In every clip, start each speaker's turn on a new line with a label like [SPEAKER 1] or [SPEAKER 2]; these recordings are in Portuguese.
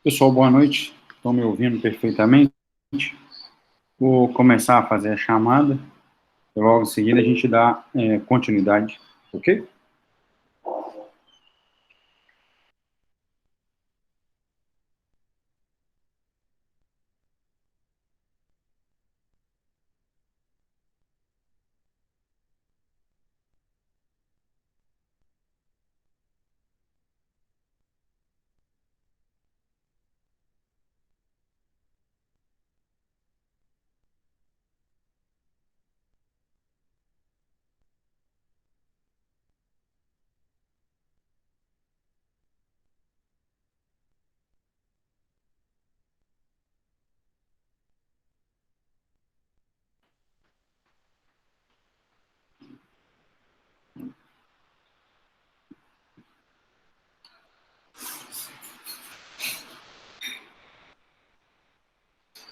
[SPEAKER 1] Pessoal, boa noite. Estão me ouvindo perfeitamente? Vou começar a fazer a chamada e logo em seguida a gente dá continuidade, ok?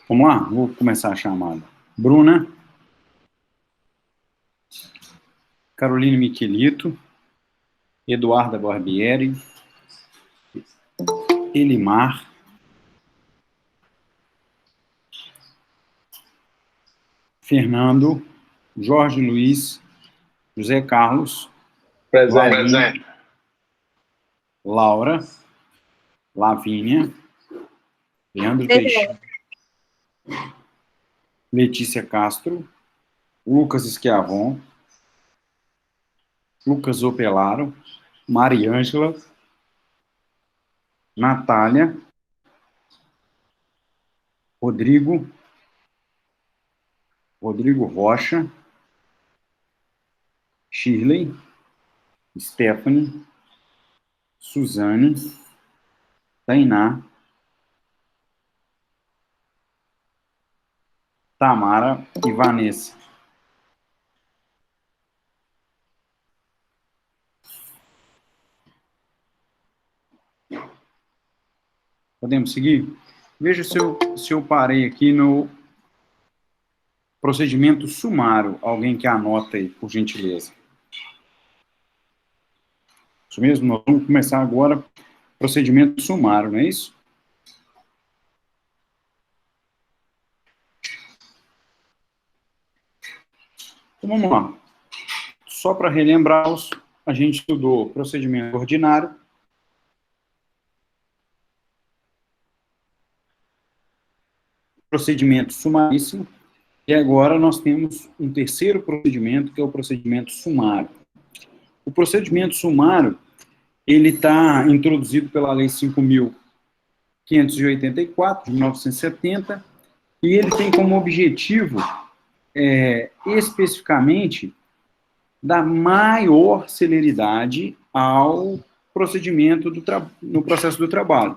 [SPEAKER 1] Vamos lá, vou começar a chamada. Bruna, Caroline Michelito, Eduarda Barbieri, Elimar, Fernando, Jorge Luiz, José Carlos,
[SPEAKER 2] Presente.
[SPEAKER 1] Laura, Lavínia, Leandro Teixeira, Letícia Castro, Lucas Schiavon, Lucas Opelaro, Mariângela, Natália, Rodrigo Rocha, Shirley, Stephanie, Suzane, Tainá, Tamara e Vanessa. Podemos seguir? Veja se eu parei aqui no procedimento sumário. Alguém que anota aí, por gentileza. Isso mesmo? Nós vamos começar agora procedimento sumário, não é isso? Então vamos lá. Só para relembrar-os, a gente estudou procedimento ordinário, procedimento sumaríssimo, e agora nós temos um terceiro procedimento, que é o procedimento sumário. O procedimento sumário, ele está introduzido pela Lei 5.584, de 1970, e ele tem como objetivo, especificamente, dar maior celeridade ao procedimento no processo do trabalho.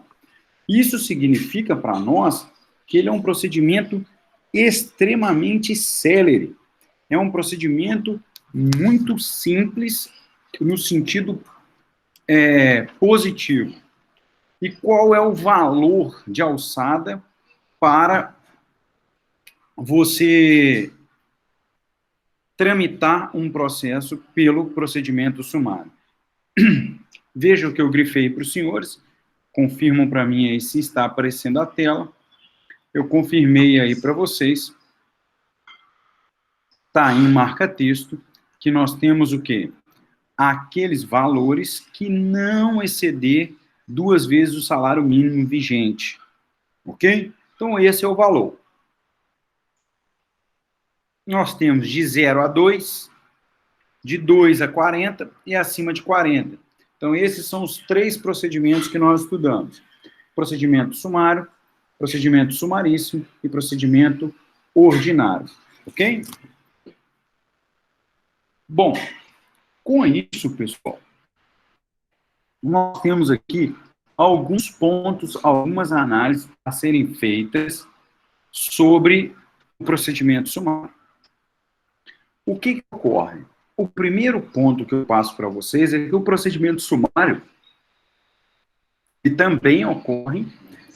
[SPEAKER 1] Isso significa para nós que ele é um procedimento extremamente célere. É um procedimento muito simples no sentido positivo. E qual é o valor de alçada para você tramitar um processo pelo procedimento sumário? Veja o que eu grifei para os senhores, confirmam para mim aí se está aparecendo a tela. Eu confirmei aí para vocês. Está em marca-texto que nós temos o quê? Aqueles valores que não exceder 2 vezes o salário mínimo vigente. Ok? Então, esse é o valor. Nós temos de 0 a 2, de 2 a 40 e acima de 40. Então, esses são os 3 procedimentos que nós estudamos. Procedimento sumário, procedimento sumaríssimo e procedimento ordinário. Ok? Bom, com isso, pessoal, nós temos aqui alguns pontos, algumas análises a serem feitas sobre o procedimento sumário. O que ocorre? O primeiro ponto que eu passo para vocês é que o procedimento sumário ele também ocorre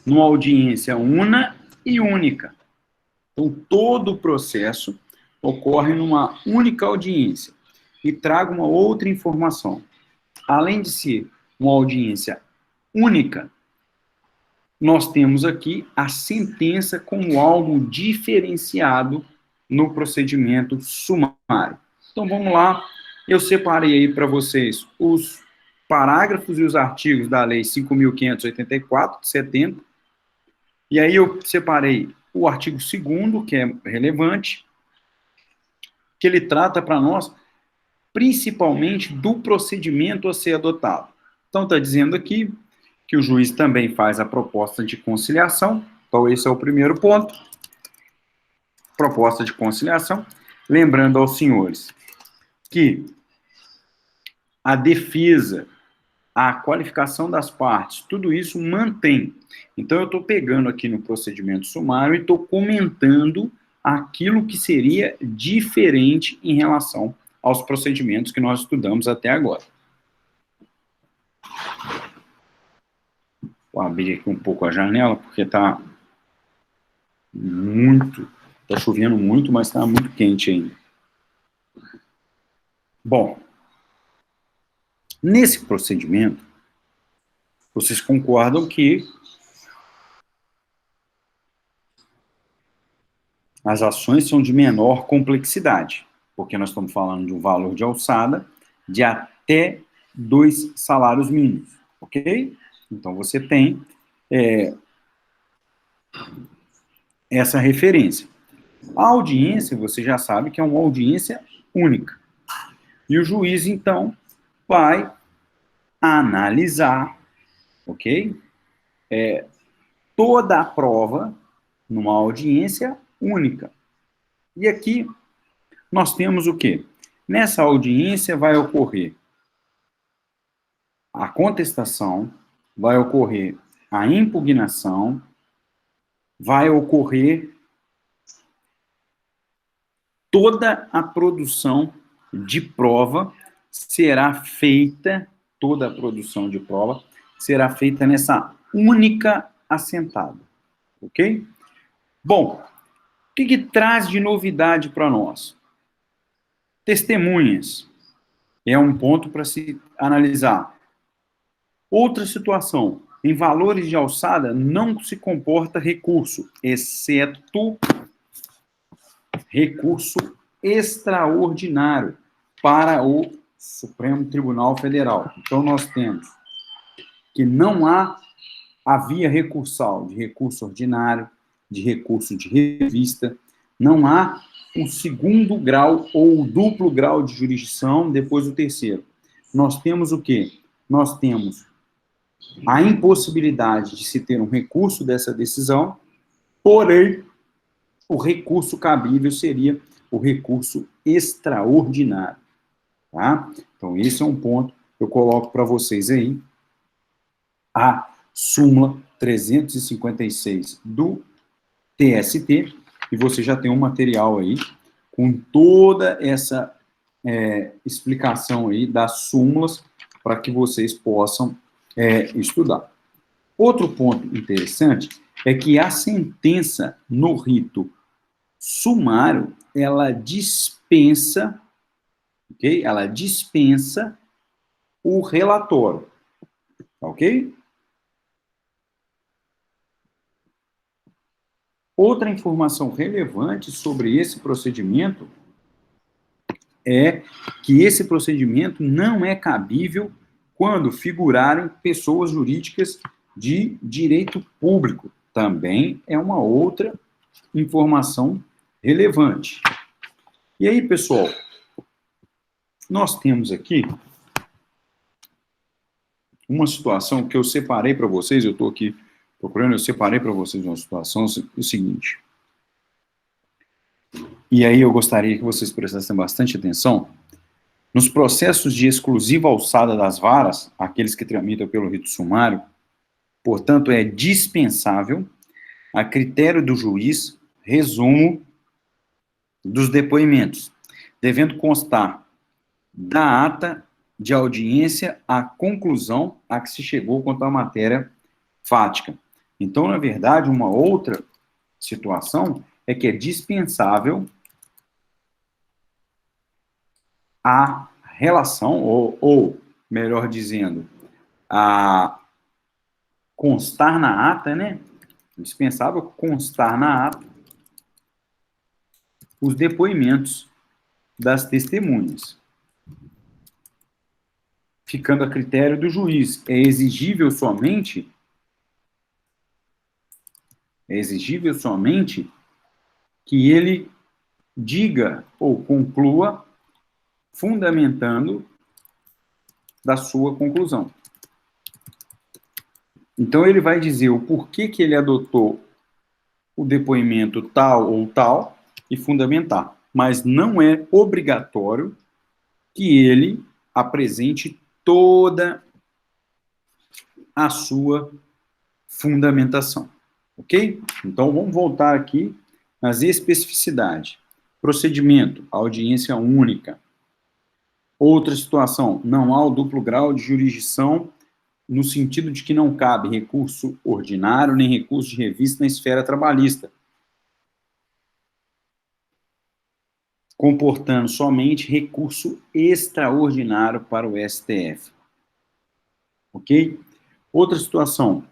[SPEAKER 1] numa audiência una e única. Então, todo o processo ocorre numa única audiência. E trago uma outra informação. Além de ser uma audiência única, nós temos aqui a sentença como algo diferenciado no procedimento sumário. Então, vamos lá. Eu separei aí para vocês os parágrafos e os artigos da Lei 5.584, de 70. E aí eu separei o artigo 2º, que é relevante, que ele trata para nós, principalmente, do procedimento a ser adotado. Então, está dizendo aqui que o juiz também faz a proposta de conciliação. Então, esse é o primeiro ponto. Proposta de conciliação. Lembrando aos senhores que a defesa, a qualificação das partes, tudo isso mantém. Então, eu estou pegando aqui no procedimento sumário e estou comentando aquilo que seria diferente em relação aos procedimentos que nós estudamos até agora. Vou abrir aqui um pouco a janela, porque está chovendo muito, mas está muito quente ainda. Bom, nesse procedimento, vocês concordam que as ações são de menor complexidade, porque nós estamos falando de um valor de alçada de até 2 salários mínimos, ok? Então, você tem essa referência. A audiência, você já sabe que é uma audiência única. E o juiz, então, vai analisar, ok? Toda a prova numa audiência única. E aqui nós temos o quê? Nessa audiência vai ocorrer a contestação, vai ocorrer a impugnação, vai ocorrer toda a produção de prova será feita, toda a produção de prova será feita nessa única assentada, ok? Bom, o que traz de novidade para nós? Testemunhas. É um ponto para se analisar. Outra situação, em valores de alçada não se comporta recurso, exceto recurso extraordinário para o Supremo Tribunal Federal. Então, nós temos que não há a via recursal de recurso ordinário, de recurso de revista, não há o 2º grau ou o duplo grau de jurisdição, depois o 3º. Nós temos o quê? Nós temos a impossibilidade de se ter um recurso dessa decisão, porém, o recurso cabível seria o recurso extraordinário, tá? Então, esse é um ponto que eu coloco para vocês aí, a súmula 356 do TST, e você já tem um material aí com toda essa explicação aí das súmulas para que vocês possam estudar. Outro ponto interessante é que a sentença no rito sumário, ela dispensa, ok? Ela dispensa o relatório, ok? Outra informação relevante sobre esse procedimento é que esse procedimento não é cabível quando figurarem pessoas jurídicas de direito público. Também é uma outra informação relevante. E aí, pessoal, nós temos aqui uma situação que eu separei para vocês, eu estou aqui procurando, eu separei para vocês uma situação, o seguinte. E aí eu gostaria que vocês prestassem bastante atenção. Nos processos de exclusiva alçada das varas, aqueles que tramitam pelo rito sumário, portanto, é dispensável, a critério do juiz, resumo dos depoimentos, devendo constar da ata de audiência a conclusão a que se chegou quanto à matéria fática. Então, na verdade, uma outra situação é que é dispensável a relação, ou melhor dizendo, a constar na ata, né? Indispensável constar na ata os depoimentos das testemunhas, ficando a critério do juiz. É exigível somente que ele diga ou conclua fundamentando da sua conclusão. Então, ele vai dizer o porquê que ele adotou o depoimento tal ou tal e fundamentar. Mas não é obrigatório que ele apresente toda a sua fundamentação. Ok? Então, vamos voltar aqui nas especificidades. Procedimento, audiência única. Outra situação, não há o duplo grau de jurisdição no sentido de que não cabe recurso ordinário nem recurso de revista na esfera trabalhista, comportando somente recurso extraordinário para o STF. Ok? Outra situação,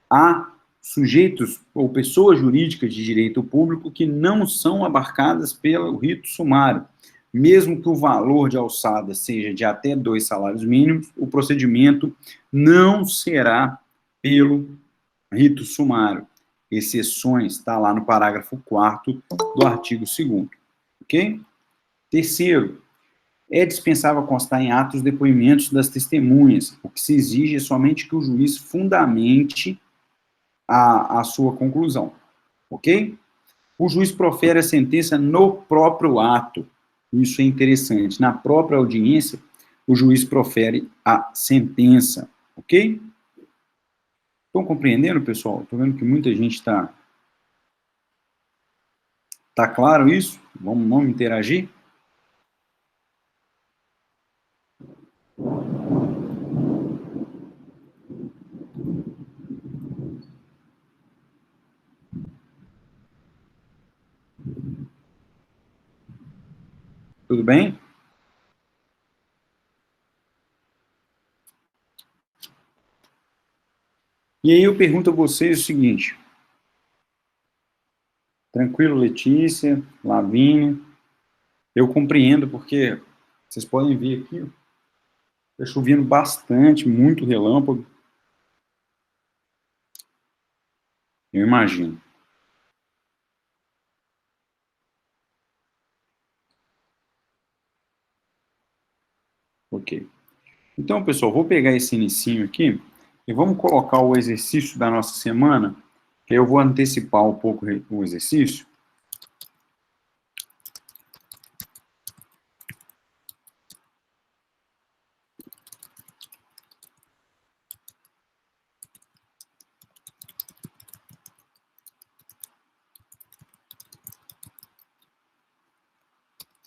[SPEAKER 1] há sujeitos ou pessoas jurídicas de direito público que não são abarcadas pelo rito sumário. Mesmo que o valor de alçada seja de até 2 salários mínimos, o procedimento não será pelo rito sumário. Exceções, está lá no parágrafo 4º do artigo 2º. Ok? Terceiro, é dispensável constar em atos os depoimentos das testemunhas. O que se exige é somente que o juiz fundamente a sua conclusão. Ok? O juiz profere a sentença no próprio ato. Isso é interessante. Na própria audiência, o juiz profere a sentença. Ok? Estão compreendendo, pessoal? Estou vendo que muita gente está... Tá claro isso? Vamos interagir? Tudo bem? E aí eu pergunto a vocês o seguinte. Tranquilo, Letícia, Lavínia. Eu compreendo porque vocês podem ver aqui, está chovendo bastante, muito relâmpago. Eu imagino. Ok. Então, pessoal, vou pegar esse inicinho aqui e vamos colocar o exercício da nossa semana, que eu vou antecipar um pouco o exercício.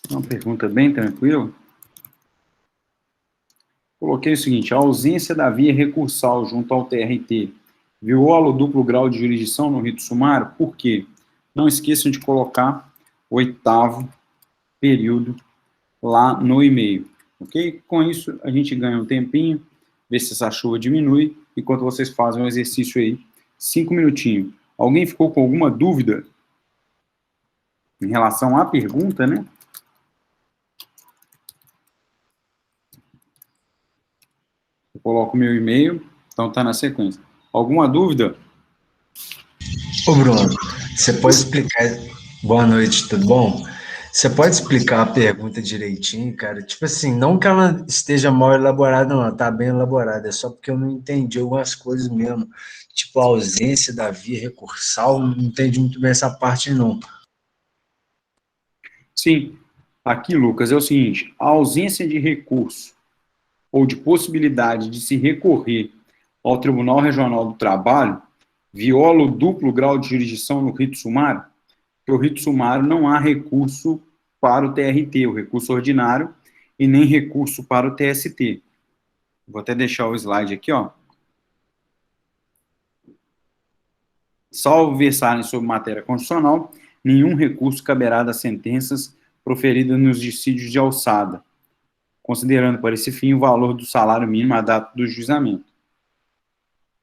[SPEAKER 1] Uma pergunta bem tranquila. Coloquei o seguinte: a ausência da via recursal junto ao TRT viola o duplo grau de jurisdição no rito sumário? Por quê? Não esqueçam de colocar o 8º período lá no e-mail, ok? Com isso, a gente ganha um tempinho, vê se essa chuva diminui, enquanto vocês fazem um exercício aí, 5 minutinhos. Alguém ficou com alguma dúvida em relação à pergunta, né? Eu coloco o meu e-mail, então tá na sequência. Alguma dúvida?
[SPEAKER 3] Ô, Bruno, você pode explicar... Boa noite, tudo bom? Você pode explicar a pergunta direitinho, cara? Tipo assim, não que ela esteja mal elaborada, não, ela tá bem elaborada, é só porque eu não entendi algumas coisas mesmo. Tipo, a ausência da via recursal, não entendi muito bem essa parte, não.
[SPEAKER 1] Sim. Aqui, Lucas, é o seguinte: a ausência de recurso ou de possibilidade de se recorrer ao Tribunal Regional do Trabalho viola o duplo grau de jurisdição no rito sumário? Porque o rito sumário não há recurso para o TRT, o recurso ordinário, e nem recurso para o TST. Vou até deixar o slide aqui, ó. Salvo versarem sobre matéria constitucional, nenhum recurso caberá das sentenças proferidas nos dissídios de alçada, considerando para esse fim o valor do salário mínimo à data do juizamento.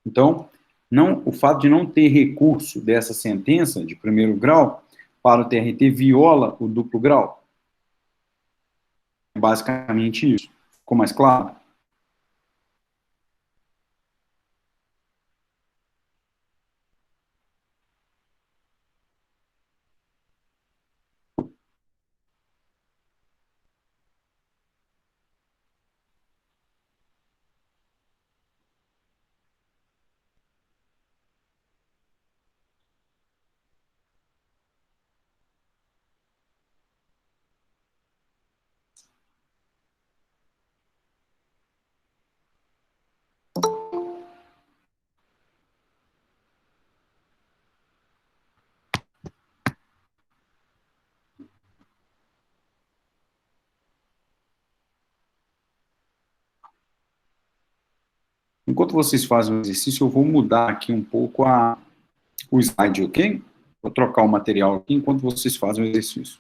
[SPEAKER 1] Então, não, o fato de não ter recurso dessa sentença de primeiro grau para o TRT viola o duplo grau? É basicamente isso. Ficou mais claro? Enquanto vocês fazem o exercício, eu vou mudar aqui um pouco o slide, ok? Vou trocar o material aqui enquanto vocês fazem o exercício.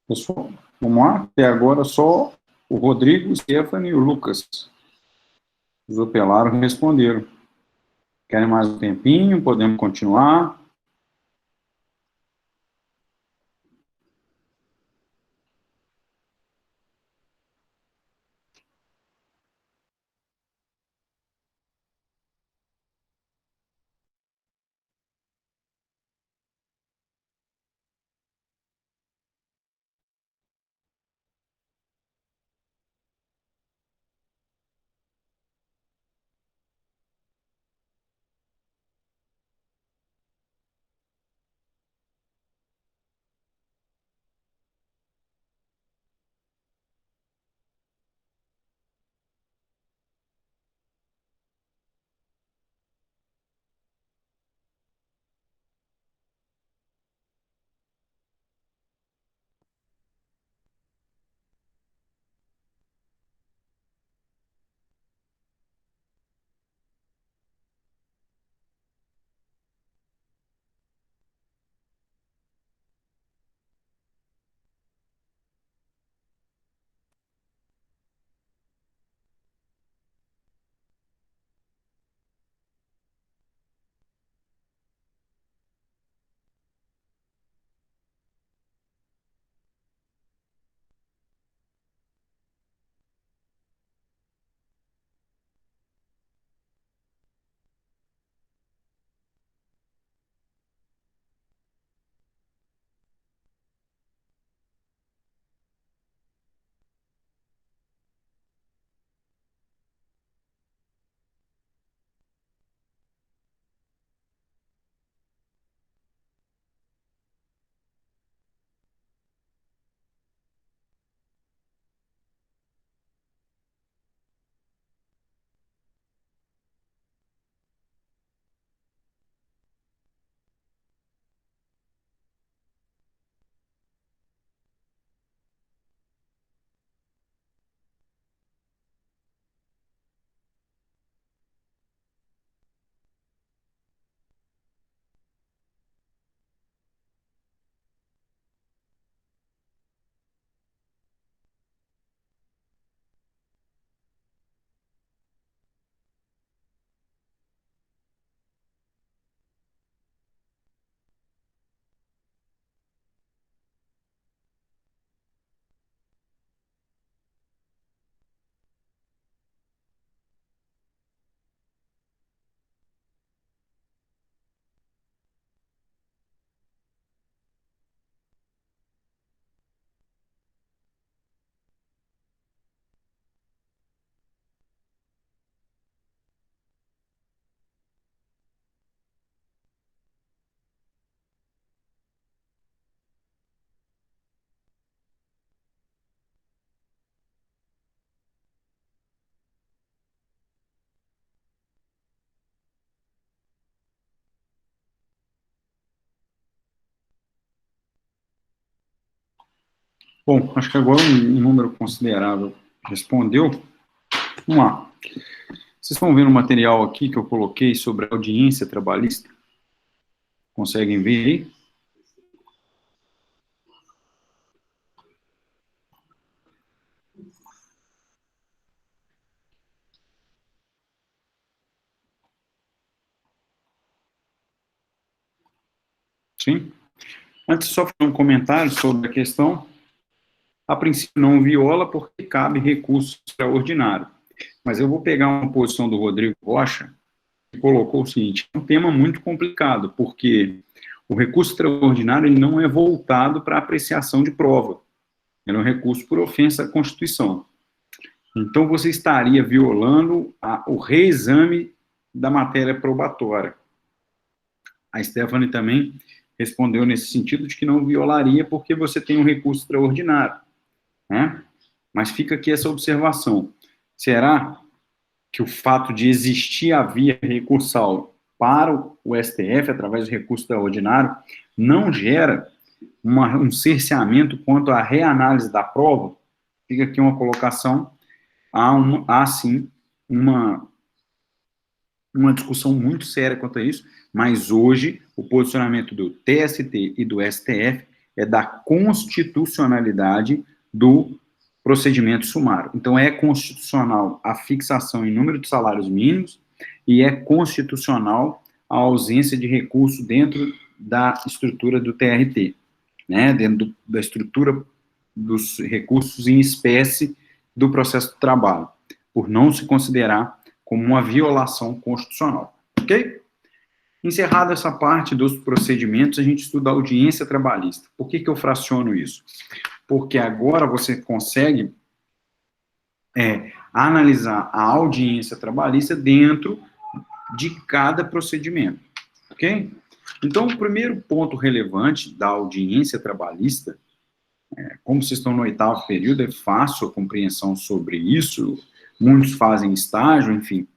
[SPEAKER 1] Pessoal, vamos lá? Até agora só o Rodrigo, o Stephanie e o Lucas. Os opelaram responderam. Querem mais um tempinho? Podemos continuar? Bom, acho que agora um número considerável respondeu. Vamos lá. Vocês estão vendo o material aqui que eu coloquei sobre a audiência trabalhista? Conseguem ver aí? Sim? Antes, só fazer um comentário sobre a questão. A princípio, não viola porque cabe recurso extraordinário. Mas eu vou pegar uma posição do Rodrigo Rocha, que colocou o seguinte: é um tema muito complicado, porque o recurso extraordinário ele não é voltado para apreciação de prova. Ele é um recurso por ofensa à Constituição. Então, você estaria violando o reexame da matéria probatória. A Stephanie também respondeu nesse sentido de que não violaria porque você tem um recurso extraordinário, né? Mas fica aqui essa observação. Será que o fato de existir a via recursal para o STF, através do recurso extraordinário, não gera um cerceamento quanto à reanálise da prova? Fica aqui uma colocação. Há sim, uma discussão muito séria quanto a isso, mas hoje o posicionamento do TST e do STF é da constitucionalidade do procedimento sumário. Então, é constitucional a fixação em número de salários mínimos e é constitucional a ausência de recurso dentro da estrutura do TRT, né, dentro da estrutura dos recursos em espécie do processo do trabalho, por não se considerar como uma violação constitucional, ok? Encerrada essa parte dos procedimentos, a gente estuda a audiência trabalhista. Por que eu fraciono isso? Porque agora você consegue analisar a audiência trabalhista dentro de cada procedimento, ok? Então, o primeiro ponto relevante da audiência trabalhista, como vocês estão no 8º período, é fácil a compreensão sobre isso, muitos fazem estágio, enfim.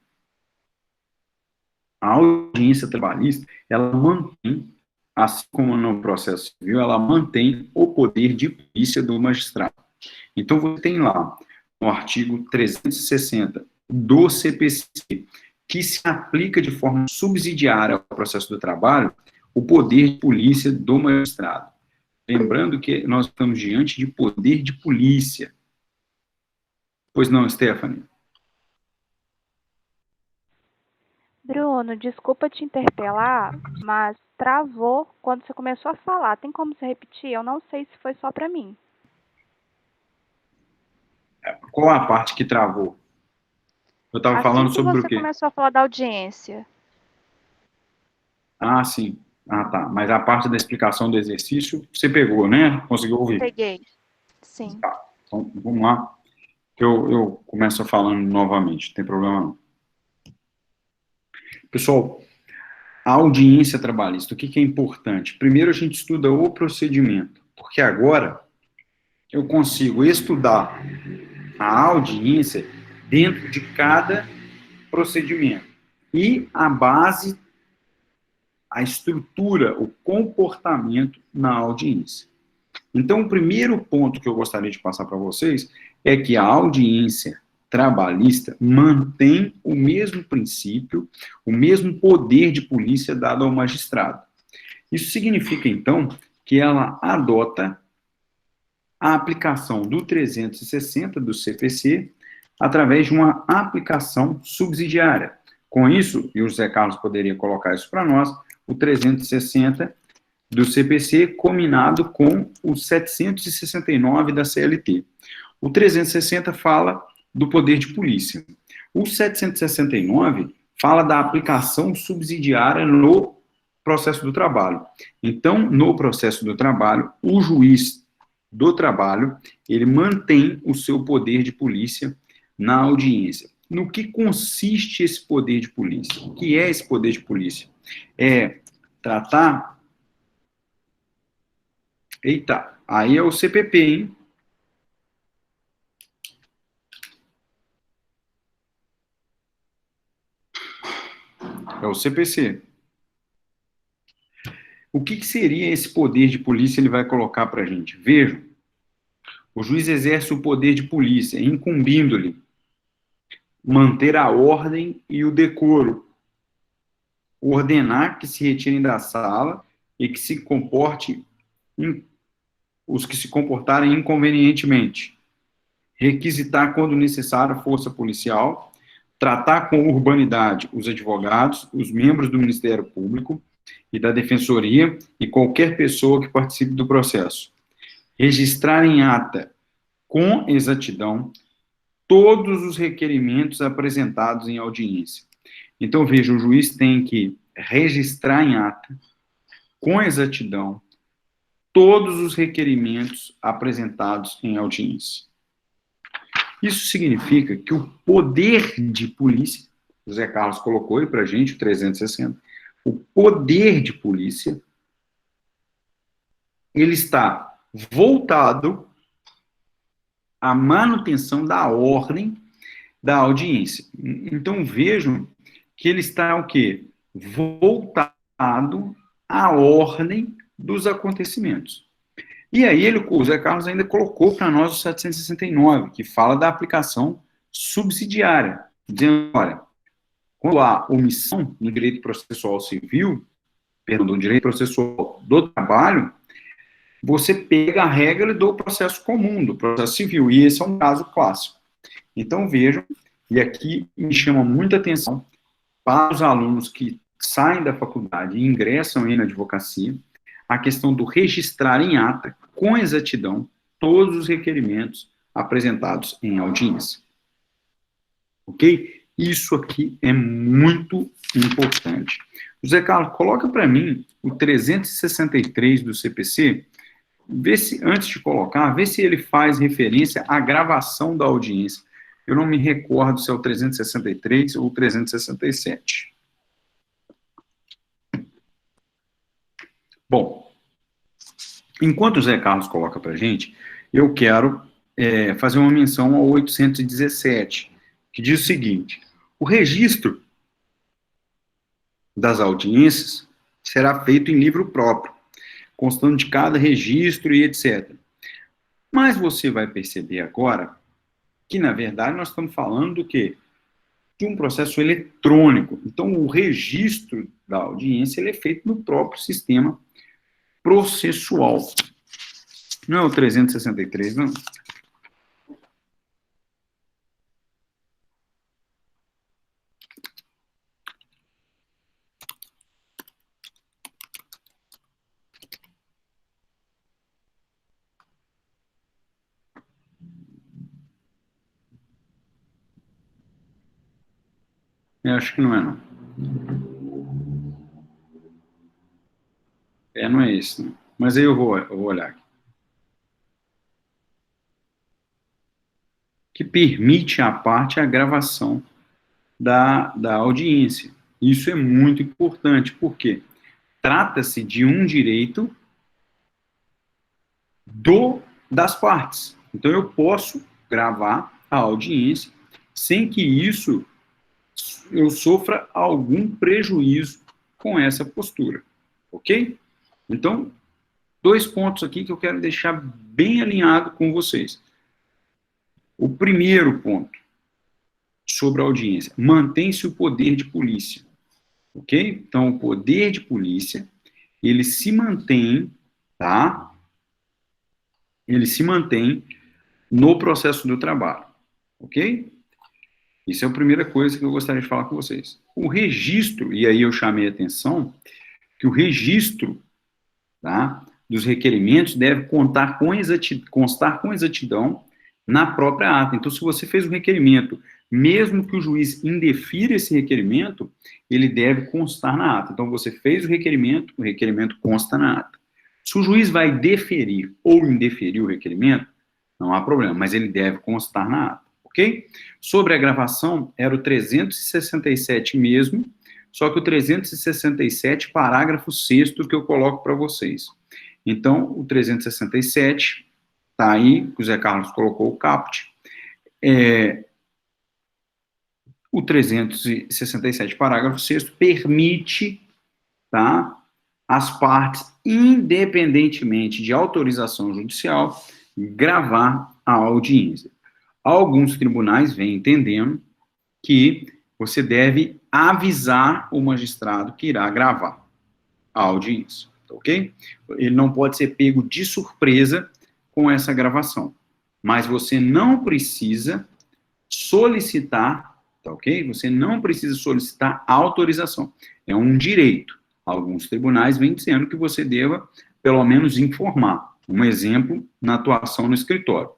[SPEAKER 1] A audiência trabalhista, ela mantém, assim como no processo civil, ela mantém o poder de polícia do magistrado. Então, você tem lá, no artigo 360 do CPC, que se aplica de forma subsidiária ao processo do trabalho, o poder de polícia do magistrado. Lembrando que nós estamos diante de poder de polícia. Pois não, Stephanie?
[SPEAKER 4] Bruno, desculpa te interpelar, mas travou quando você começou a falar. Tem como você repetir? Eu não sei se foi só para mim.
[SPEAKER 1] Qual a parte que travou? Eu estava falando sobre o quê?
[SPEAKER 4] Assim que você começou a falar da audiência.
[SPEAKER 1] Ah, sim. Ah, tá. Mas a parte da explicação do exercício, você pegou, né? Conseguiu ouvir?
[SPEAKER 4] Peguei. Sim.
[SPEAKER 1] Tá. Então, vamos lá. Eu começo falando novamente, não tem problema não. Pessoal, a audiência trabalhista, o que é importante? Primeiro a gente estuda o procedimento, porque agora eu consigo estudar a audiência dentro de cada procedimento. E a base, a estrutura, o comportamento na audiência. Então, o primeiro ponto que eu gostaria de passar para vocês é que a audiência trabalhista mantém o mesmo princípio, o mesmo poder de polícia dado ao magistrado. Isso significa, então, que ela adota a aplicação do 360 do CPC através de uma aplicação subsidiária. Com isso, e o José Carlos poderia colocar isso para nós, o 360 do CPC combinado com o 769 da CLT. O 360 fala do poder de polícia. O 769 fala da aplicação subsidiária no processo do trabalho. Então, no processo do trabalho, o juiz do trabalho, ele mantém o seu poder de polícia na audiência. No que consiste esse poder de polícia? O que é esse poder de polícia? É tratar... Eita, aí é o CPP, hein? É o CPC. O que seria esse poder de polícia ele vai colocar para a gente? Veja, o juiz exerce o poder de polícia, incumbindo-lhe manter a ordem e o decoro, ordenar que se retirem da sala e que se comporte os que se comportarem inconvenientemente, requisitar quando necessário a força policial, tratar com urbanidade os advogados, os membros do Ministério Público e da Defensoria e qualquer pessoa que participe do processo. Registrar em ata, com exatidão, todos os requerimentos apresentados em audiência. Então, veja, o juiz tem que registrar em ata, com exatidão, todos os requerimentos apresentados em audiência. Isso significa que o poder de polícia, o Zé Carlos colocou aí para a gente, o 360, o poder de polícia, ele está voltado à manutenção da ordem da audiência. Então, vejam que ele está o quê? Voltado à ordem dos acontecimentos. E aí, o Zé Carlos ainda colocou para nós o 769, que fala da aplicação subsidiária, dizendo, olha, quando há omissão no direito processual civil, perdão, do direito processual do trabalho, você pega a regra do processo comum, do processo civil, e esse é um caso clássico. Então, vejam, e aqui me chama muita atenção para os alunos que saem da faculdade e ingressam aí na advocacia, a questão do registrar em ata, com exatidão, todos os requerimentos apresentados em audiência. Ok? Isso aqui é muito importante. José Carlos, coloca para mim o 363 do CPC, vê se, antes de colocar, vê se ele faz referência à gravação da audiência. Eu não me recordo se é o 363 ou o 367. Bom, enquanto o Zé Carlos coloca para a gente, eu quero fazer uma menção ao 817, que diz o seguinte: o registro das audiências será feito em livro próprio, constando de cada registro e etc. Mas você vai perceber agora que, na verdade, nós estamos falando do quê? De um processo eletrônico. Então, o registro da audiência ele é feito no próprio sistema processual. Não é o 363, não? Eu acho que não é, não. Não é esse, não. Mas aí eu vou olhar aqui. Que permite à parte a gravação da audiência. Isso é muito importante, porque trata-se de um direito das partes. Então, eu posso gravar a audiência sem que isso eu sofra algum prejuízo com essa postura, ok? Então, 2 pontos aqui que eu quero deixar bem alinhado com vocês. O primeiro ponto, sobre a audiência, mantém-se o poder de polícia, ok? Então, o poder de polícia, ele se mantém, tá? Ele se mantém no processo do trabalho, ok? Isso é a primeira coisa que eu gostaria de falar com vocês. O registro, e aí eu chamei a atenção, que o registro, tá, dos requerimentos deve constar com exatidão na própria ata. Então, se você fez um requerimento, mesmo que o juiz indefira esse requerimento, ele deve constar na ata. Então, você fez o requerimento consta na ata. Se o juiz vai deferir ou indeferir o requerimento, não há problema, mas ele deve constar na ata, ok? Sobre a gravação, era o 367 mesmo, só que o 367, parágrafo 6º, que eu coloco para vocês. Então, o 367, tá aí, o Zé Carlos colocou o caput. O 367, parágrafo 6º, permite, tá, as partes, independentemente de autorização judicial, gravar a audiência. Alguns tribunais vêm entendendo que você deve avisar o magistrado que irá gravar a audiência, ok? Ele não pode ser pego de surpresa com essa gravação, mas você não precisa solicitar, tá ok? Você não precisa solicitar autorização, é um direito. Alguns tribunais vêm dizendo que você deva, pelo menos, informar. Um exemplo, na atuação no escritório.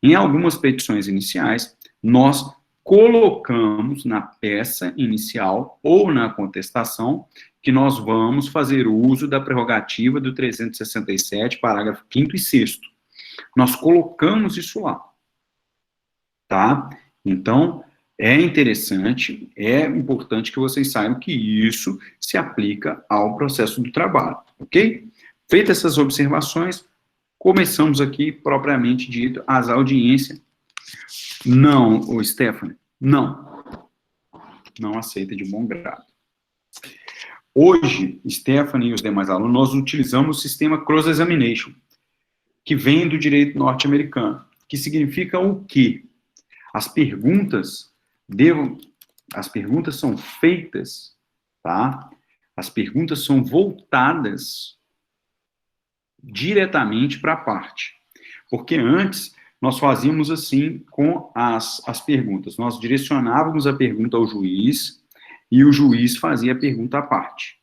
[SPEAKER 1] Em algumas petições iniciais, nós colocamos na peça inicial ou na contestação que nós vamos fazer uso da prerrogativa do 367, parágrafo 5º e 6º. Nós colocamos isso lá, tá? Então, é interessante, é importante que vocês saibam que isso se aplica ao processo do trabalho, ok? Feitas essas observações, começamos aqui, propriamente dito, as audiências. Não, ô Stephanie, não aceita de bom grado. Hoje, Stephanie e os demais alunos, nós utilizamos o sistema cross-examination, que vem do direito norte-americano, que significa o quê? As perguntas são feitas, tá? As perguntas são voltadas diretamente para a parte. Porque antes, nós fazíamos assim com as perguntas. Nós direcionávamos a pergunta ao juiz e o juiz fazia a pergunta à parte.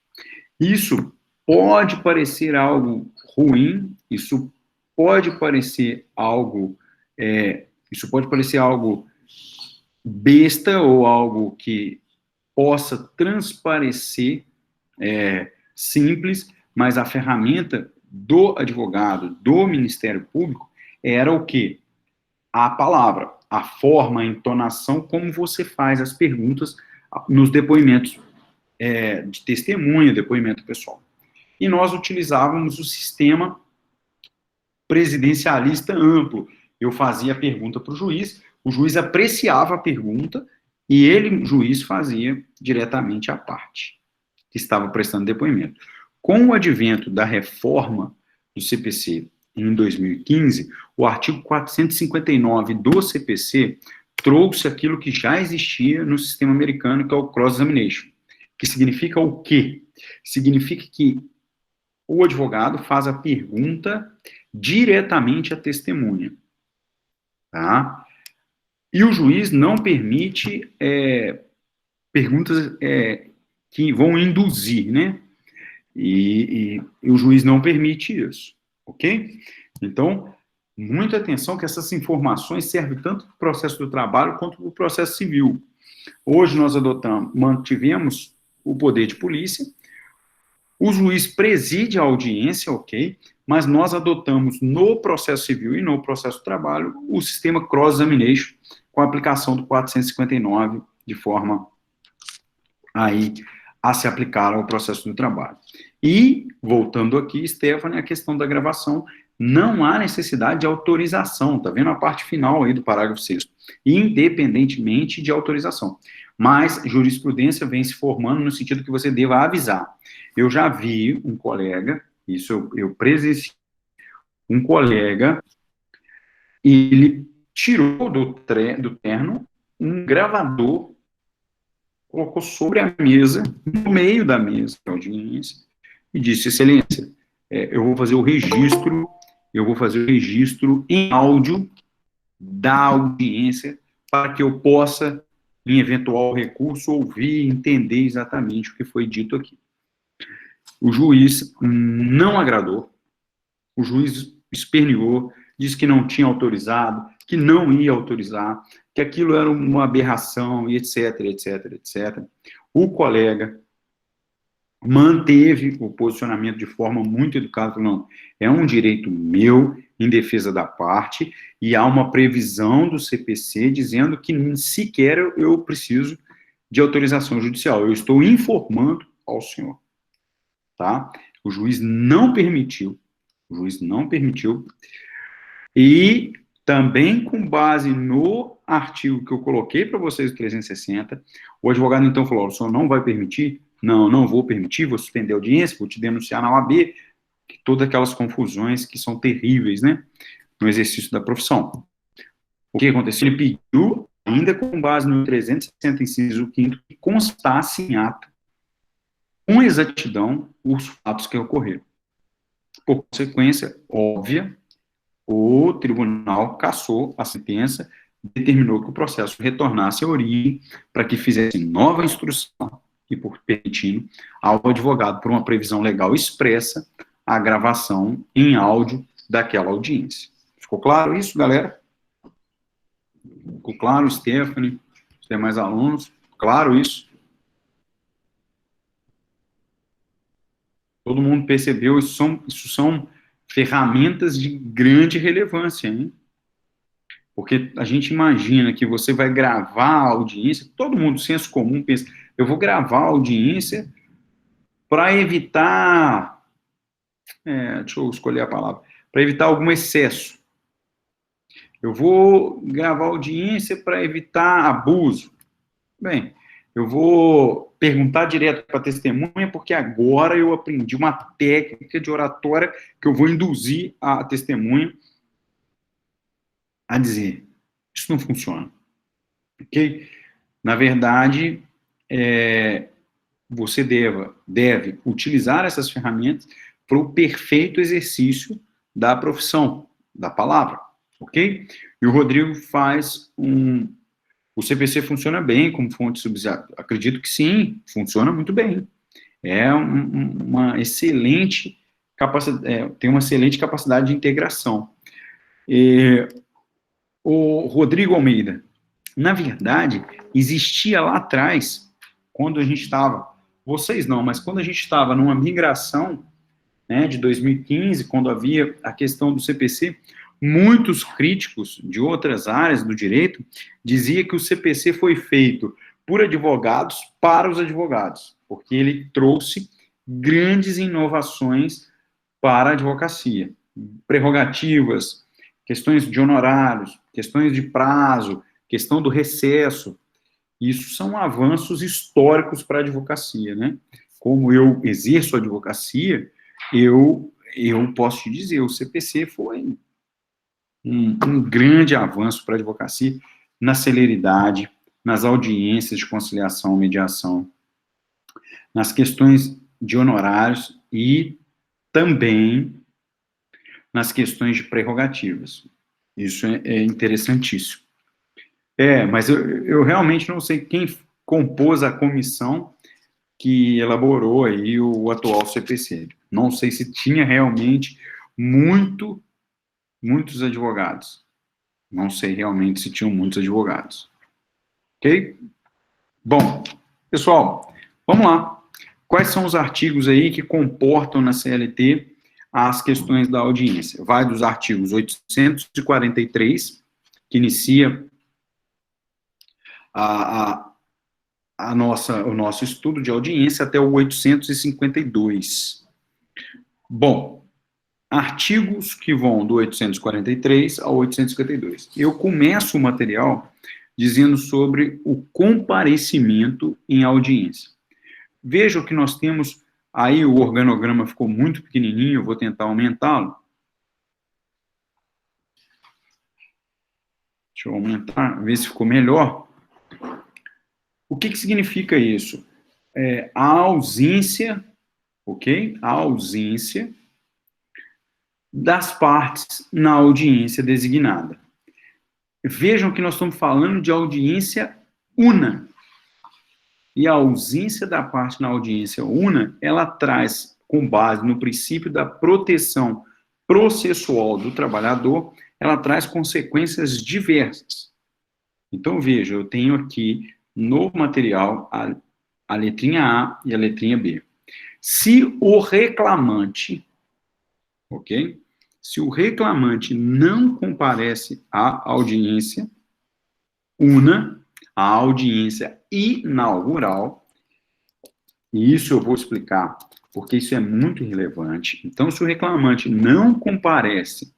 [SPEAKER 1] Isso pode parecer algo ruim, isso pode parecer algo besta ou algo que possa transparecer simples, mas a ferramenta do advogado, do Ministério Público, era o quê? A palavra, a forma, a entonação, como você faz as perguntas nos depoimentos de testemunha, depoimento pessoal. E nós utilizávamos o sistema presidencialista amplo. Eu fazia a pergunta para o juiz apreciava a pergunta e ele, o juiz, fazia diretamente a parte que estava prestando depoimento. Com o advento da reforma do CPC em 2015, o artigo 459 do CPC trouxe aquilo que já existia no sistema americano, que é o cross-examination, que significa o quê? Significa que o advogado faz a pergunta diretamente à testemunha, tá? E o juiz não permite perguntas que vão induzir, né? E o juiz não permite isso, ok? Então, muita atenção que essas informações servem tanto para o processo do trabalho quanto para o processo civil. Hoje nós mantivemos o poder de polícia, o juiz preside a audiência, ok? Mas nós adotamos no processo civil e no processo do trabalho o sistema cross-examination com a aplicação do 459 de forma aí a se aplicar ao processo do trabalho. E, voltando aqui, Stephanie, a questão da gravação, não há necessidade de autorização, tá vendo a parte final aí do parágrafo 6º, independentemente de autorização. Mas jurisprudência vem se formando no sentido que você deva avisar. Eu já vi um colega, isso eu presenciei, um colega, ele tirou do terno um gravador, colocou sobre a mesa, no meio da mesa de audiência, e disse: excelência, eu vou fazer o registro em áudio da audiência para que eu possa, em eventual recurso, ouvir e entender exatamente o que foi dito aqui. O juiz não agradou, o juiz esperneou, disse que não tinha autorizado, que não ia autorizar, que aquilo era uma aberração, e etc, etc, etc. O colega manteve o posicionamento de forma muito educada, falou: não, é um direito meu, em defesa da parte, e há uma previsão do CPC dizendo que sequer eu preciso de autorização judicial, eu estou informando ao senhor, tá? O juiz não permitiu, e também com base no artigo que eu coloquei para vocês, o 360, o advogado então falou: o senhor não vai permitir? Não, não vou permitir, vou suspender a audiência, vou te denunciar na OAB, todas aquelas confusões que são terríveis, né, no exercício da profissão. O que aconteceu? Ele pediu, ainda com base no 360, inciso 5º, que constasse em ato, com exatidão, os fatos que ocorreram. Por consequência óbvia, o tribunal cassou a sentença, determinou que o processo retornasse à origem para que fizesse nova instrução e, por permitindo ao advogado, por uma previsão legal expressa, a gravação em áudio daquela audiência. Ficou claro isso, galera? Ficou claro, Stephanie? Os demais alunos? Claro isso? Todo mundo percebeu? Isso são ferramentas de grande relevância, hein? Porque a gente imagina que você vai gravar a audiência, todo mundo, senso comum, pensa: eu vou gravar a audiência para evitar, deixa eu escolher a palavra, para evitar algum excesso. Eu vou gravar a audiência para evitar abuso. Bem, eu vou perguntar direto para a testemunha, porque agora eu aprendi uma técnica de oratória que eu vou induzir a testemunha a dizer: isso não funciona, ok? Na verdade, você deve utilizar essas ferramentas para o perfeito exercício da profissão, da palavra, ok? E o Rodrigo faz o CPC funciona bem como fonte subsidiária? Acredito que sim, funciona muito bem. É uma excelente capacidade, tem uma excelente capacidade de integração. O Rodrigo Almeida, na verdade, existia lá atrás, quando a gente estava, vocês não, mas quando a gente estava numa migração, né, de 2015, quando havia a questão do CPC, muitos críticos de outras áreas do direito diziam que o CPC foi feito por advogados para os advogados, porque ele trouxe grandes inovações para a advocacia, prerrogativas, questões de honorários, questões de prazo, questão do recesso. Isso são avanços históricos para a advocacia, né? Como eu exerço a advocacia, eu posso te dizer, o CPC foi um grande avanço para a advocacia na celeridade, nas audiências de conciliação, mediação, nas questões de honorários e também nas questões de prerrogativas. Isso é interessantíssimo. Mas eu realmente não sei quem compôs a comissão que elaborou aí o atual CPC. Não sei se tinha realmente muitos advogados. Não sei realmente se tinham muitos advogados. Ok? Bom, pessoal, vamos lá. Quais são os artigos aí que comportam na CLT as questões da audiência? Vai dos artigos 843, que inicia o nosso estudo de audiência, até o 852. Bom, artigos que vão do 843 ao 852. Eu começo o material dizendo sobre o comparecimento em audiência. Vejam que nós temos, aí o organograma ficou muito pequenininho, eu vou tentar aumentá-lo. Deixa eu aumentar, ver se ficou melhor. O que significa isso? A ausência, ok? A ausência das partes na audiência designada. Vejam que nós estamos falando de audiência una. E a ausência da parte na audiência una, ela traz, com base no princípio da proteção processual do trabalhador, ela traz consequências diversas. Então, veja, eu tenho aqui no material a letrinha A e a letrinha B. Se o reclamante, ok? Se o reclamante não comparece à audiência una, a audiência inaugural, e isso eu vou explicar, porque isso é muito relevante. Então, se o reclamante não comparece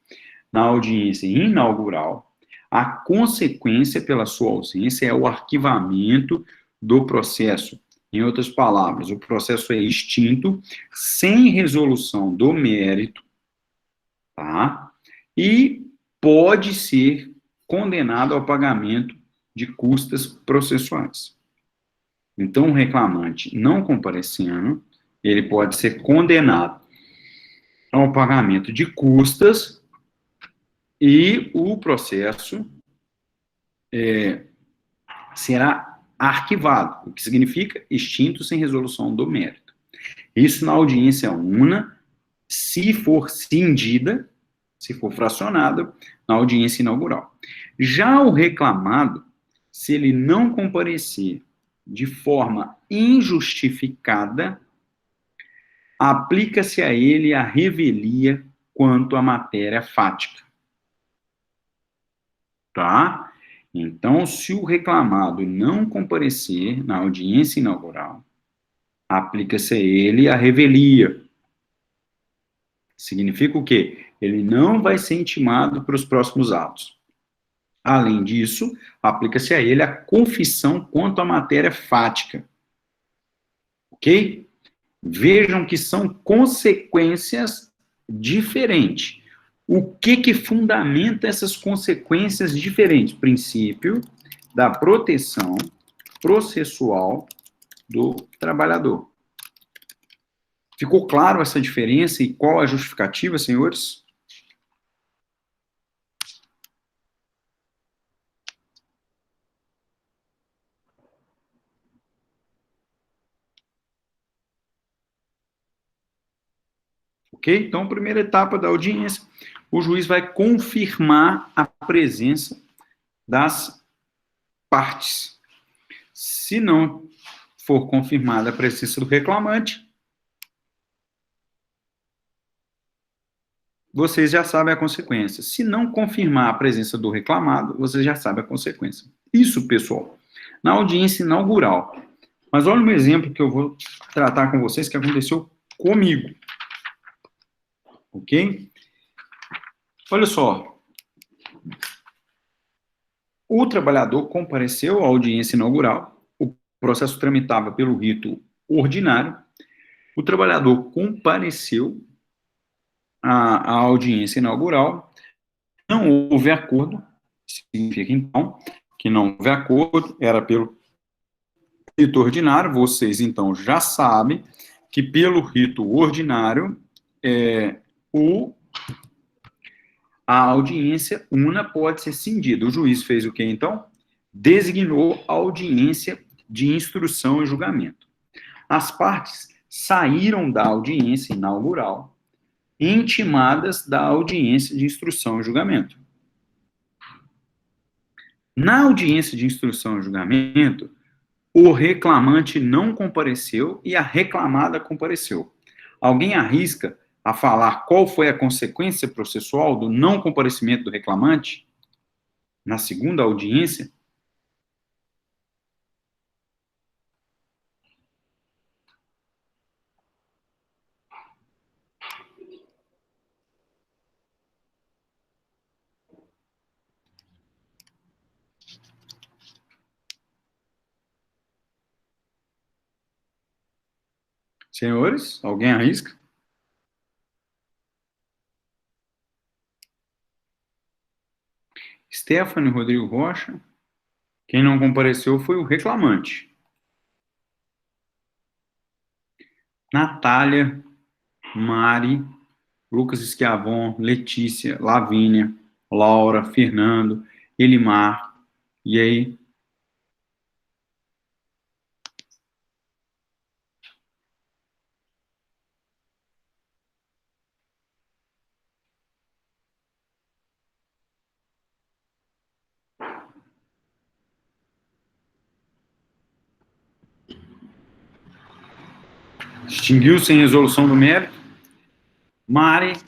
[SPEAKER 1] na audiência inaugural, a consequência pela sua ausência é o arquivamento do processo. Em outras palavras, o processo é extinto, sem resolução do mérito, tá? E pode ser condenado ao pagamento de custas processuais. Então, o reclamante não comparecendo, ele pode ser condenado ao pagamento de custas e o processo será arquivado, o que significa extinto sem resolução do mérito. Isso na audiência una, se for cindida, se for fracionada, na audiência inaugural. Já o reclamado, se ele não comparecer de forma injustificada, aplica-se a ele a revelia quanto à matéria fática. Tá? Então, se o reclamado não comparecer na audiência inaugural, aplica-se a ele a revelia. Significa o quê? Ele não vai ser intimado para os próximos atos. Além disso, aplica-se a ele a confissão quanto à matéria fática. Ok? Vejam que são consequências diferentes. O que fundamenta essas consequências diferentes? Princípio da proteção processual do trabalhador. Ficou claro essa diferença e qual a justificativa, senhores? Ok? Então, primeira etapa da audiência, o juiz vai confirmar a presença das partes. Se não for confirmada a presença do reclamante, vocês já sabem a consequência. Se não confirmar a presença do reclamado, vocês já sabem a consequência. Isso, pessoal, na audiência inaugural. Mas olha um exemplo que eu vou tratar com vocês que aconteceu comigo. Ok? Olha só. O trabalhador compareceu à audiência inaugural. O processo tramitava pelo rito ordinário. O trabalhador compareceu à audiência inaugural. Não houve acordo. Significa, então, que não houve acordo. Era pelo rito ordinário. Vocês, então, já sabem que pelo rito ordinário, a audiência una pode ser cindida. O juiz fez o quê, então? Designou a audiência de instrução e julgamento. As partes saíram da audiência inaugural, intimadas da audiência de instrução e julgamento. Na audiência de instrução e julgamento, o reclamante não compareceu e a reclamada compareceu. Alguém arrisca a falar qual foi a consequência processual do não comparecimento do reclamante na segunda audiência? Senhores, alguém arrisca? Stephanie Rodrigo Rocha. Quem não compareceu foi o reclamante. Natália, Mari, Lucas Esquiavon, Letícia, Lavínia, Laura, Fernando, Elimar. E aí? Extinguiu-se em resolução do mérito? Mari, o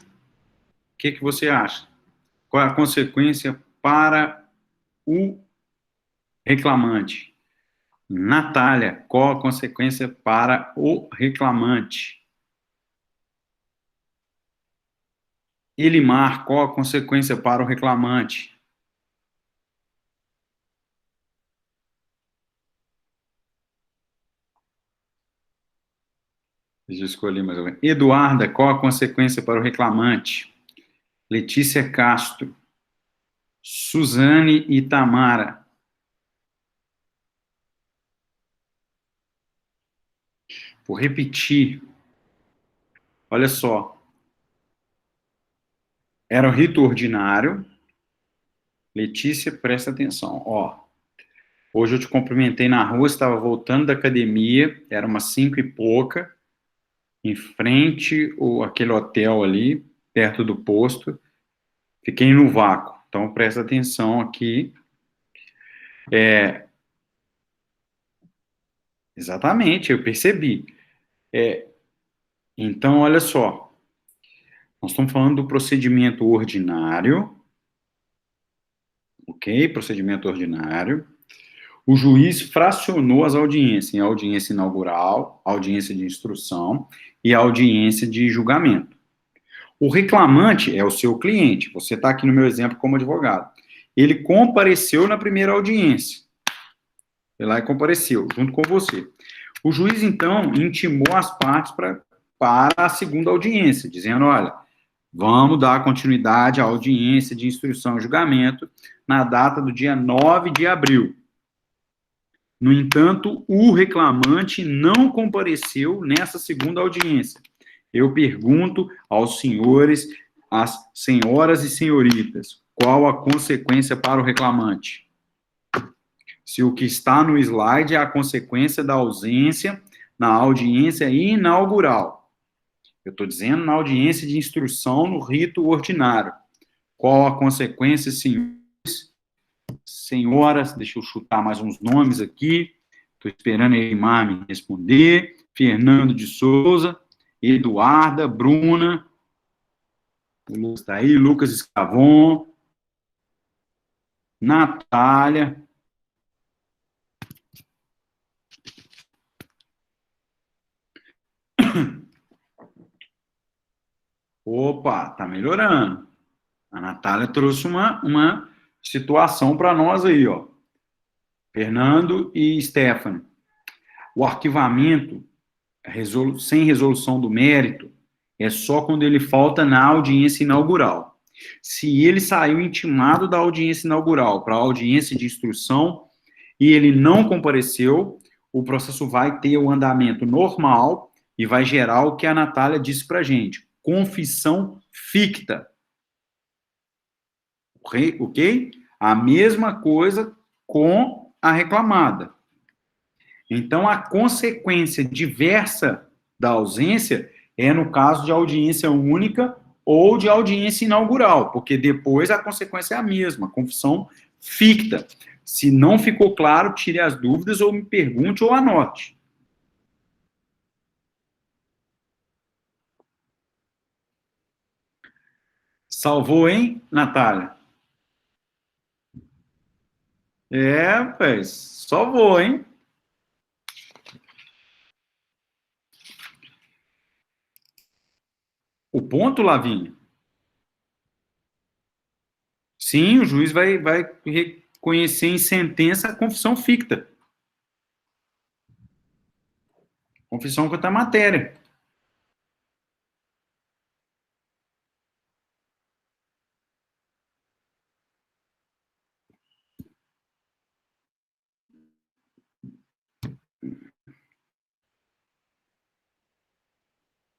[SPEAKER 1] que você acha? Qual é a consequência para o reclamante? Natália, qual a consequência para o reclamante? Elimar, qual a consequência para o reclamante? Deixa eu escolher mais alguém. Eduarda, qual a consequência para o reclamante? Letícia Castro. Suzane e Tamara. Vou repetir. Olha só. Era o rito ordinário. Letícia, presta atenção. Ó, hoje eu te cumprimentei na rua, estava voltando da academia, era umas 5 e pouca, em frente àquele hotel ali, perto do posto. Fiquei no vácuo. Então, presta atenção aqui. Exatamente, eu percebi. Então, olha só. Nós estamos falando do procedimento ordinário. Ok? Procedimento ordinário. O juiz fracionou as audiências em audiência inaugural, audiência de instrução e audiência de julgamento. O reclamante é o seu cliente. Você está aqui no meu exemplo como advogado. Ele compareceu na primeira audiência. Foi lá e compareceu, junto com você. O juiz, então, intimou as partes para a segunda audiência, dizendo, olha, vamos dar continuidade à audiência de instrução e julgamento na data do dia 9 de abril. No entanto, o reclamante não compareceu nessa segunda audiência. Eu pergunto aos senhores, às senhoras e senhoritas, qual a consequência para o reclamante? Se o que está no slide é a consequência da ausência na audiência inaugural. Eu estou dizendo na audiência de instrução no rito ordinário. Qual a consequência, senhores, senhoras? Deixa eu chutar mais uns nomes aqui. Estou esperando a Elimar me responder. Fernando de Souza, Eduarda, Bruna, o Lucas está aí, Lucas Escavon, Natália. Opa, tá melhorando. A Natália trouxe uma situação para nós aí, ó. Fernando e Stephanie. O arquivamento sem resolução do mérito é só quando ele falta na audiência inaugural. Se ele saiu intimado da audiência inaugural para a audiência de instrução e ele não compareceu, o processo vai ter o andamento normal e vai gerar o que a Natália disse para a gente, confissão ficta. Ok? A mesma coisa com a reclamada. Então, a consequência diversa da ausência é no caso de audiência única ou de audiência inaugural, porque depois a consequência é a mesma, confissão ficta. Se não ficou claro, tire as dúvidas ou me pergunte ou anote. Salvou, hein, Natália? Salvou, hein? O ponto, Lavínia? Sim, o juiz vai reconhecer em sentença a confissão ficta. Confissão contra a matéria.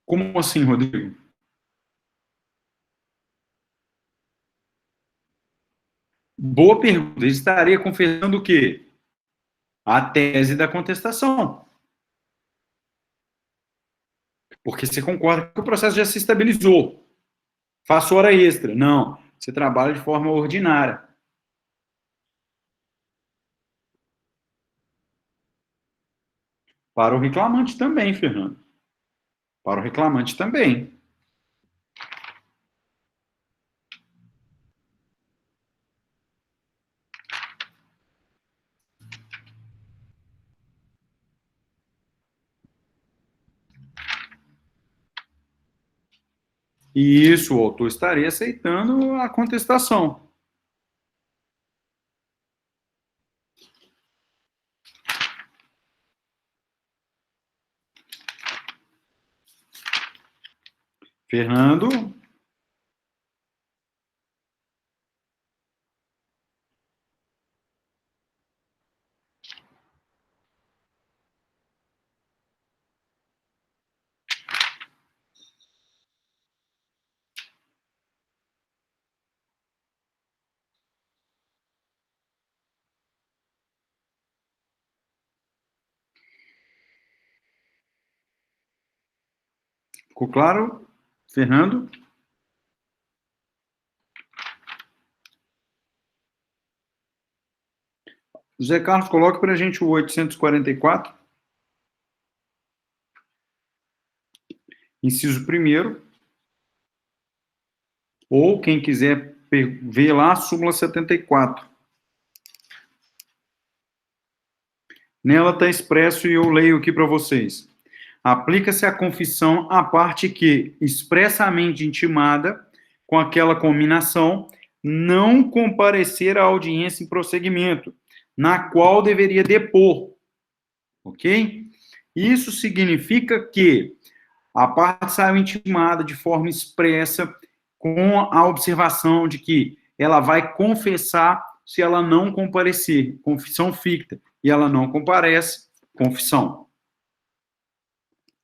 [SPEAKER 1] Como assim, Rodrigo? Boa pergunta. Ele estaria confessando o quê? A tese da contestação. Porque você concorda que o processo já se estabilizou. Faço hora extra. Não. Você trabalha de forma ordinária. Para o reclamante também, Fernando. Para o reclamante também. E isso, o autor estaria aceitando a contestação. Fernando? Ficou claro, Fernando? José Carlos, coloque para a gente o 844. Inciso 1º. Ou, quem quiser ver lá, súmula 74. Nela está expresso e eu leio aqui para vocês. Aplica-se a confissão à parte que, expressamente intimada, com aquela combinação, não comparecer à audiência em prosseguimento, na qual deveria depor. Ok? Isso significa que a parte saiu intimada de forma expressa, com a observação de que ela vai confessar se ela não comparecer, confissão ficta, e ela não comparece, confissão.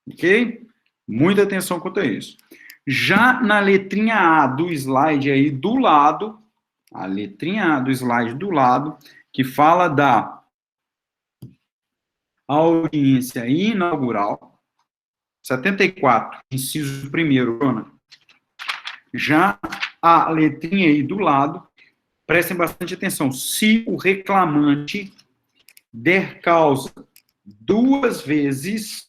[SPEAKER 1] Ok? Muita atenção quanto a isso. Já na letrinha A do slide aí do lado, a letrinha A do slide do lado, que fala da audiência inaugural, 74, inciso 1º, Bruna. Já a letrinha aí do lado, prestem bastante atenção. Se o reclamante der causa 2 vezes,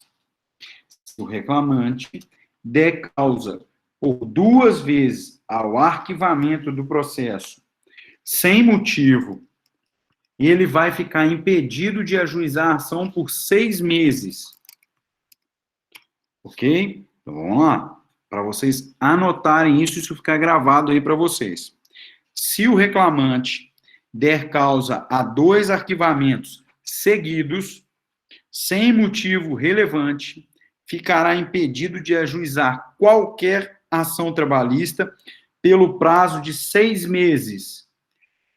[SPEAKER 1] se o reclamante der causa por 2 vezes ao arquivamento do processo sem motivo, ele vai ficar impedido de ajuizar a ação por 6 meses. Ok? Então, vamos lá. Para vocês anotarem isso ficar gravado aí para vocês. Se o reclamante der causa a 2 arquivamentos seguidos, sem motivo relevante, ficará impedido de ajuizar qualquer ação trabalhista pelo prazo de 6 meses.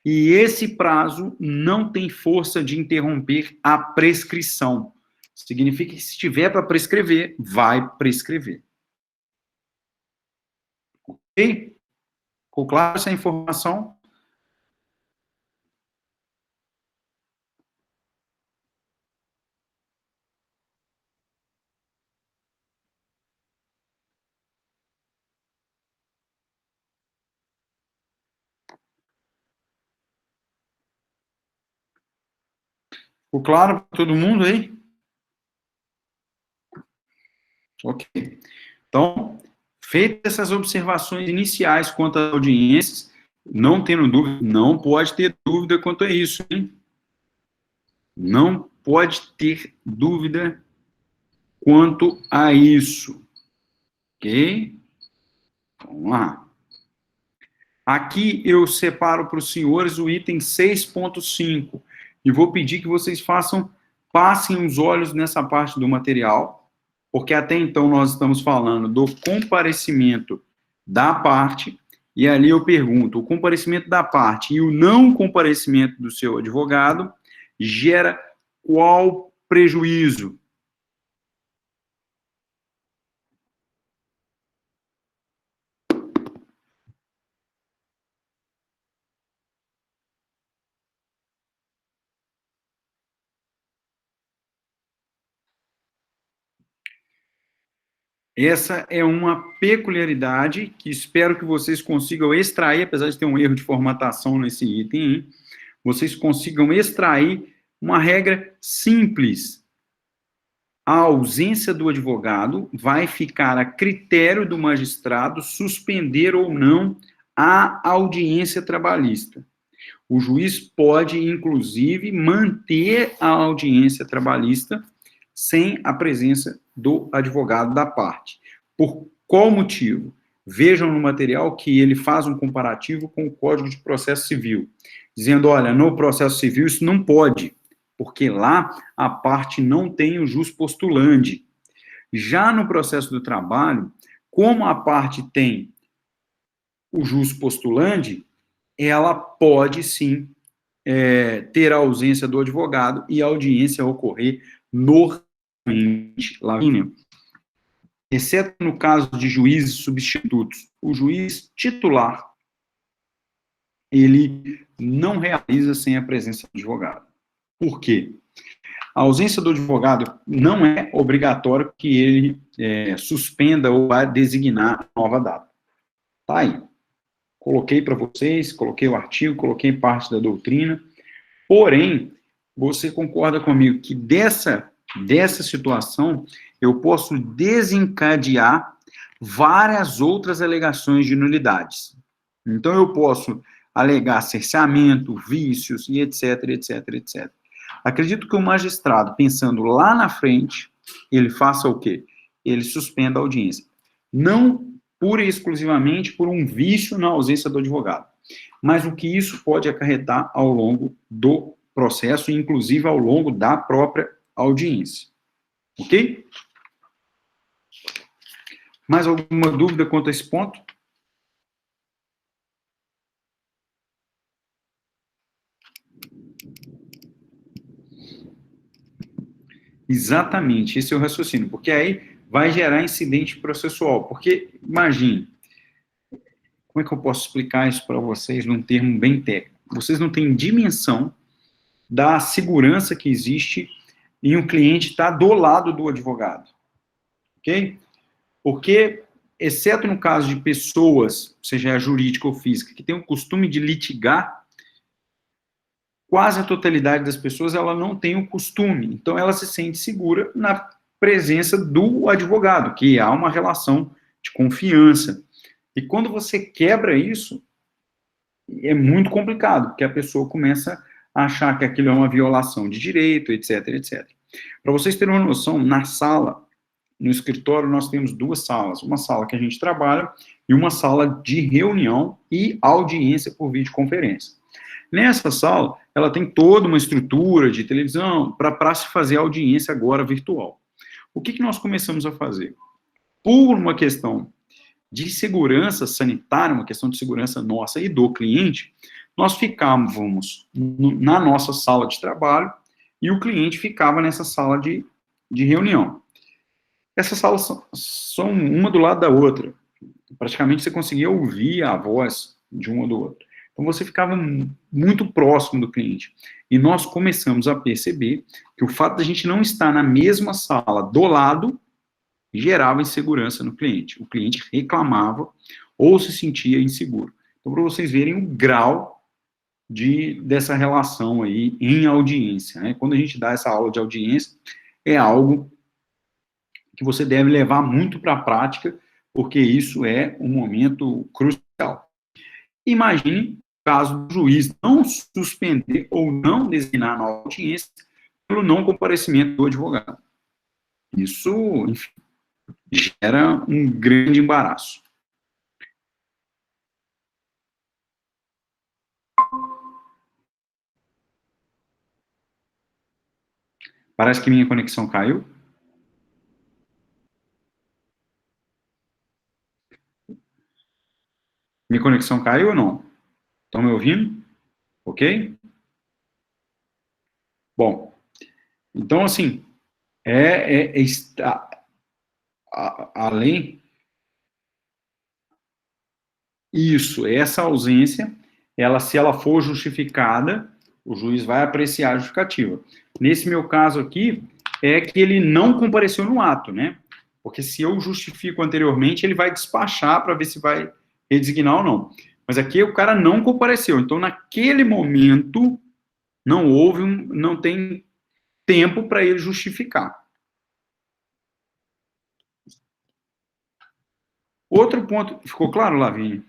[SPEAKER 1] E esse prazo não tem força de interromper a prescrição. Significa que se tiver para prescrever, vai prescrever. Ok? Ficou claro essa informação? Ficou claro para todo mundo aí? Ok. Então, feitas essas observações iniciais quanto às audiências, não tendo dúvida, não pode ter dúvida quanto a isso, hein? Não pode ter dúvida quanto a isso. Ok? Vamos lá. Aqui eu separo para os senhores o item 6.5 e vou pedir que vocês passem os olhos nessa parte do material, porque até então nós estamos falando do comparecimento da parte, e ali eu pergunto, o comparecimento da parte e o não comparecimento do seu advogado gera qual prejuízo? Essa é uma peculiaridade que espero que vocês consigam extrair, apesar de ter um erro de formatação nesse item, hein? Vocês consigam extrair uma regra simples. A ausência do advogado vai ficar a critério do magistrado suspender ou não a audiência trabalhista. O juiz pode, inclusive, manter a audiência trabalhista sem a presença do advogado da parte. Por qual motivo? Vejam no material que ele faz um comparativo com o Código de Processo Civil, dizendo, olha, no processo civil isso não pode, porque lá a parte não tem o jus postulandi. Já no processo do trabalho, como a parte tem o jus postulandi, ela pode sim ter a ausência do advogado e a audiência ocorrer normalmente, Lavínia, exceto no caso de juízes substitutos. O juiz titular, ele não realiza sem a presença do advogado. Por quê? A ausência do advogado não é obrigatório que ele suspenda ou vá designar nova data. Tá aí. Coloquei para vocês, coloquei o artigo, coloquei parte da doutrina. Porém, você concorda comigo que dessa situação eu posso desencadear várias outras alegações de nulidades. Então, eu posso alegar cerceamento, vícios e etc, etc, etc. Acredito que o magistrado, pensando lá na frente, ele faça o quê? Ele suspenda a audiência. Não pura e exclusivamente por um vício na ausência do advogado, mas o que isso pode acarretar ao longo do processo, inclusive ao longo da própria audiência. Ok? Mais alguma dúvida quanto a esse ponto? Exatamente, esse é o raciocínio, porque aí vai gerar incidente processual. Porque, imagine, como é que eu posso explicar isso para vocês num termo bem técnico? Vocês não têm dimensão da segurança que existe em um cliente estar do lado do advogado. Ok? Porque, exceto no caso de pessoas, seja jurídica ou física, que tem o costume de litigar, quase a totalidade das pessoas, ela não tem o costume. Então, ela se sente segura na presença do advogado, que há uma relação de confiança. E quando você quebra isso, é muito complicado, porque a pessoa começa a achar que aquilo é uma violação de direito, etc, etc. Para vocês terem uma noção, na sala, no escritório, nós temos duas salas. Uma sala que a gente trabalha e uma sala de reunião e audiência por videoconferência. Nessa sala, ela tem toda uma estrutura de televisão para se fazer audiência agora virtual. O que nós começamos a fazer? Por uma questão de segurança sanitária, uma questão de segurança nossa e do cliente, nós ficávamos na nossa sala de trabalho e o cliente ficava nessa sala de reunião. Essas salas são uma do lado da outra. Praticamente você conseguia ouvir a voz de um ou do outro. Então você ficava muito próximo do cliente. E nós começamos a perceber que o fato de a gente não estar na mesma sala do lado gerava insegurança no cliente. O cliente reclamava ou se sentia inseguro. Então, para vocês verem o grau dessa relação aí em audiência, né? Quando a gente dá essa aula de audiência, é algo que você deve levar muito para a prática, porque isso é um momento crucial. Imagine o caso do juiz não suspender ou não designar a nova audiência pelo não comparecimento do advogado. Isso, enfim, gera um grande embaraço. Parece que minha conexão caiu. Minha conexão caiu ou não? Estão me ouvindo? Ok? Bom, então, assim, além isso, essa ausência, se ela for justificada, o juiz vai apreciar a justificativa. Nesse meu caso aqui, é que ele não compareceu no ato, né? Porque se eu justifico anteriormente, ele vai despachar para ver se vai redesignar ou não. Mas aqui o cara não compareceu. Então, naquele momento, não tem tempo para ele justificar. Outro ponto, ficou claro, Lavínia?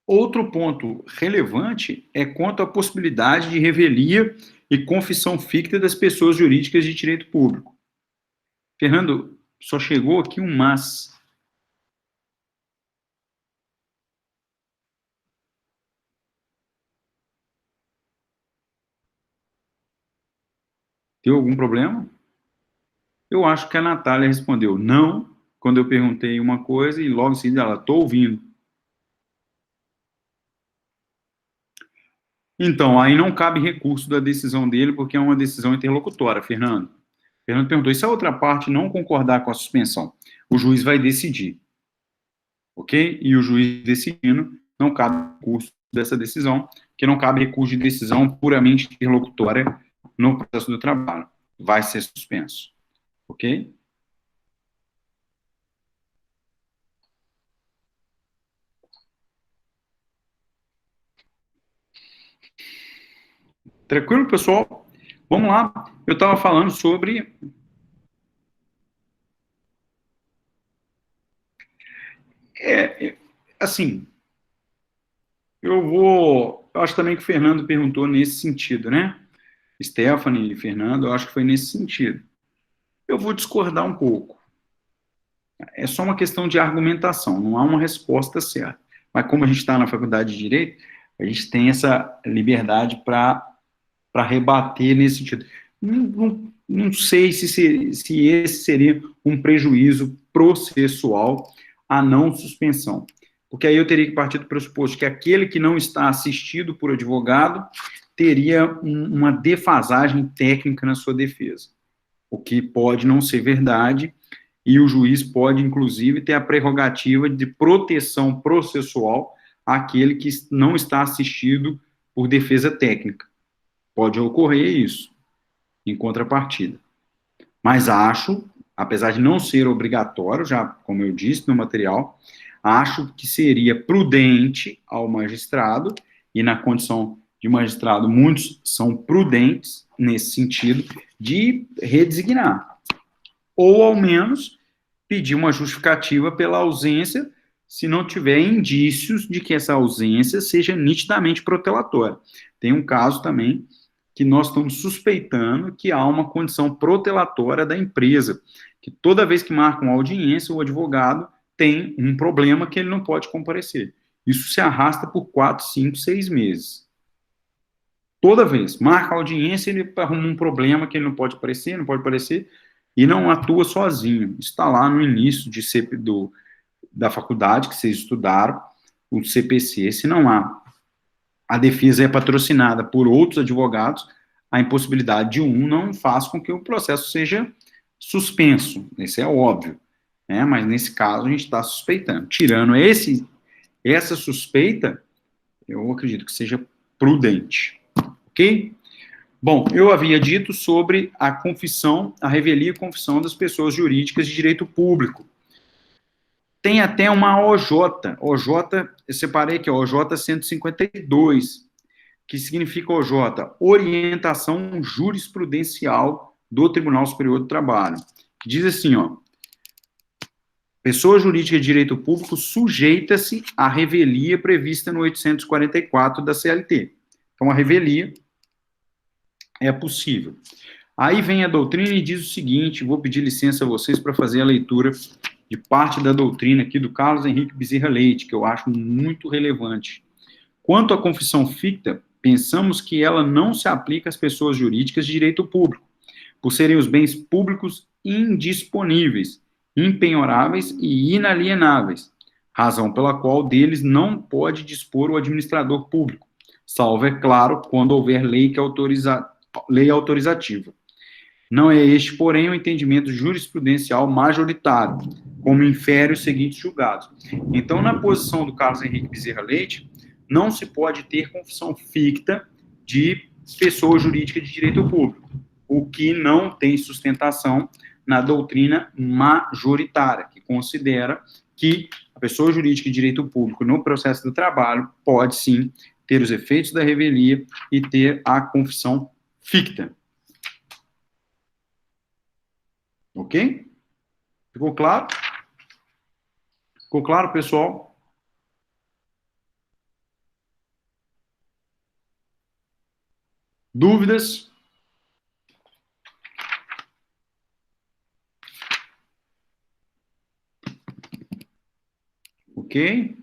[SPEAKER 1] Outro ponto relevante é quanto à possibilidade de revelia e confissão ficta das pessoas jurídicas de direito público. Fernando, só chegou aqui um mas. Deu algum problema? Eu acho que a Natália respondeu não, quando eu perguntei uma coisa, e logo em seguida ela, estou ouvindo. Então, aí não cabe recurso da decisão dele, porque é uma decisão interlocutória, Fernando. Fernando perguntou, e se a outra parte não concordar com a suspensão? O juiz vai decidir. Ok? E o juiz decidindo, não cabe recurso dessa decisão, porque não cabe recurso de decisão puramente interlocutória no processo do trabalho. Vai ser suspenso. Ok? Tranquilo, pessoal? Vamos lá. Eu estava falando sobre... assim, eu acho também que o Fernando perguntou nesse sentido, né? Stephanie e Fernando, eu acho que foi nesse sentido. Eu vou discordar um pouco. É só uma questão de argumentação, não há uma resposta certa. Mas como a gente está na faculdade de Direito, a gente tem essa liberdade para rebater nesse sentido. Não sei se esse seria um prejuízo processual a não suspensão. Porque aí eu teria que partir do pressuposto que aquele que não está assistido por advogado teria uma defasagem técnica na sua defesa, o que pode não ser verdade, e o juiz pode, inclusive, ter a prerrogativa de proteção processual àquele que não está assistido por defesa técnica. Pode ocorrer isso, em contrapartida. Mas acho, apesar de não ser obrigatório, já como eu disse no material, acho que seria prudente ao magistrado, e na condição de magistrado, muitos são prudentes nesse sentido, de redesignar. Ou, ao menos, pedir uma justificativa pela ausência, se não tiver indícios de que essa ausência seja nitidamente protelatória. Tem um caso também que nós estamos suspeitando que há uma condição protelatória da empresa, que toda vez que marca uma audiência, o advogado tem um problema que ele não pode comparecer. Isso se arrasta por 4, 5, 6 meses. Toda vez, marca a audiência, ele arruma um problema que ele não pode aparecer, e não atua sozinho. Está lá no início da faculdade que vocês estudaram, o CPC. Se não há, a defesa é patrocinada por outros advogados, a impossibilidade de um não faz com que o processo seja suspenso. Isso é óbvio, né? Mas nesse caso a gente está suspeitando. Tirando essa suspeita, eu acredito que seja prudente. Ok? Bom, eu havia dito sobre a confissão, a revelia e confissão das pessoas jurídicas de direito público. Tem até uma OJ. OJ, eu separei aqui, OJ 152, que significa OJ, Orientação Jurisprudencial do Tribunal Superior do Trabalho. Que diz assim, ó, pessoa jurídica de direito público sujeita-se à revelia prevista no 844 da CLT. Então, a revelia é possível. Aí vem a doutrina e diz o seguinte, vou pedir licença a vocês para fazer a leitura de parte da doutrina aqui do Carlos Henrique Bezerra Leite, que eu acho muito relevante. Quanto à confissão ficta, pensamos que ela não se aplica às pessoas jurídicas de direito público, por serem os bens públicos indisponíveis, impenhoráveis e inalienáveis, razão pela qual deles não pode dispor o administrador público, salvo, é claro, quando houver lei autorizativa. Não é este, porém, o entendimento jurisprudencial majoritário, como infere os seguintes julgados. Então, na posição do Carlos Henrique Bezerra Leite, não se pode ter confissão ficta de pessoa jurídica de direito público, o que não tem sustentação na doutrina majoritária, que considera que a pessoa jurídica de direito público no processo do trabalho pode, sim, ter os efeitos da revelia e ter a confissão ficta. Ok? Ficou claro? Ficou claro, pessoal? Dúvidas? Ok?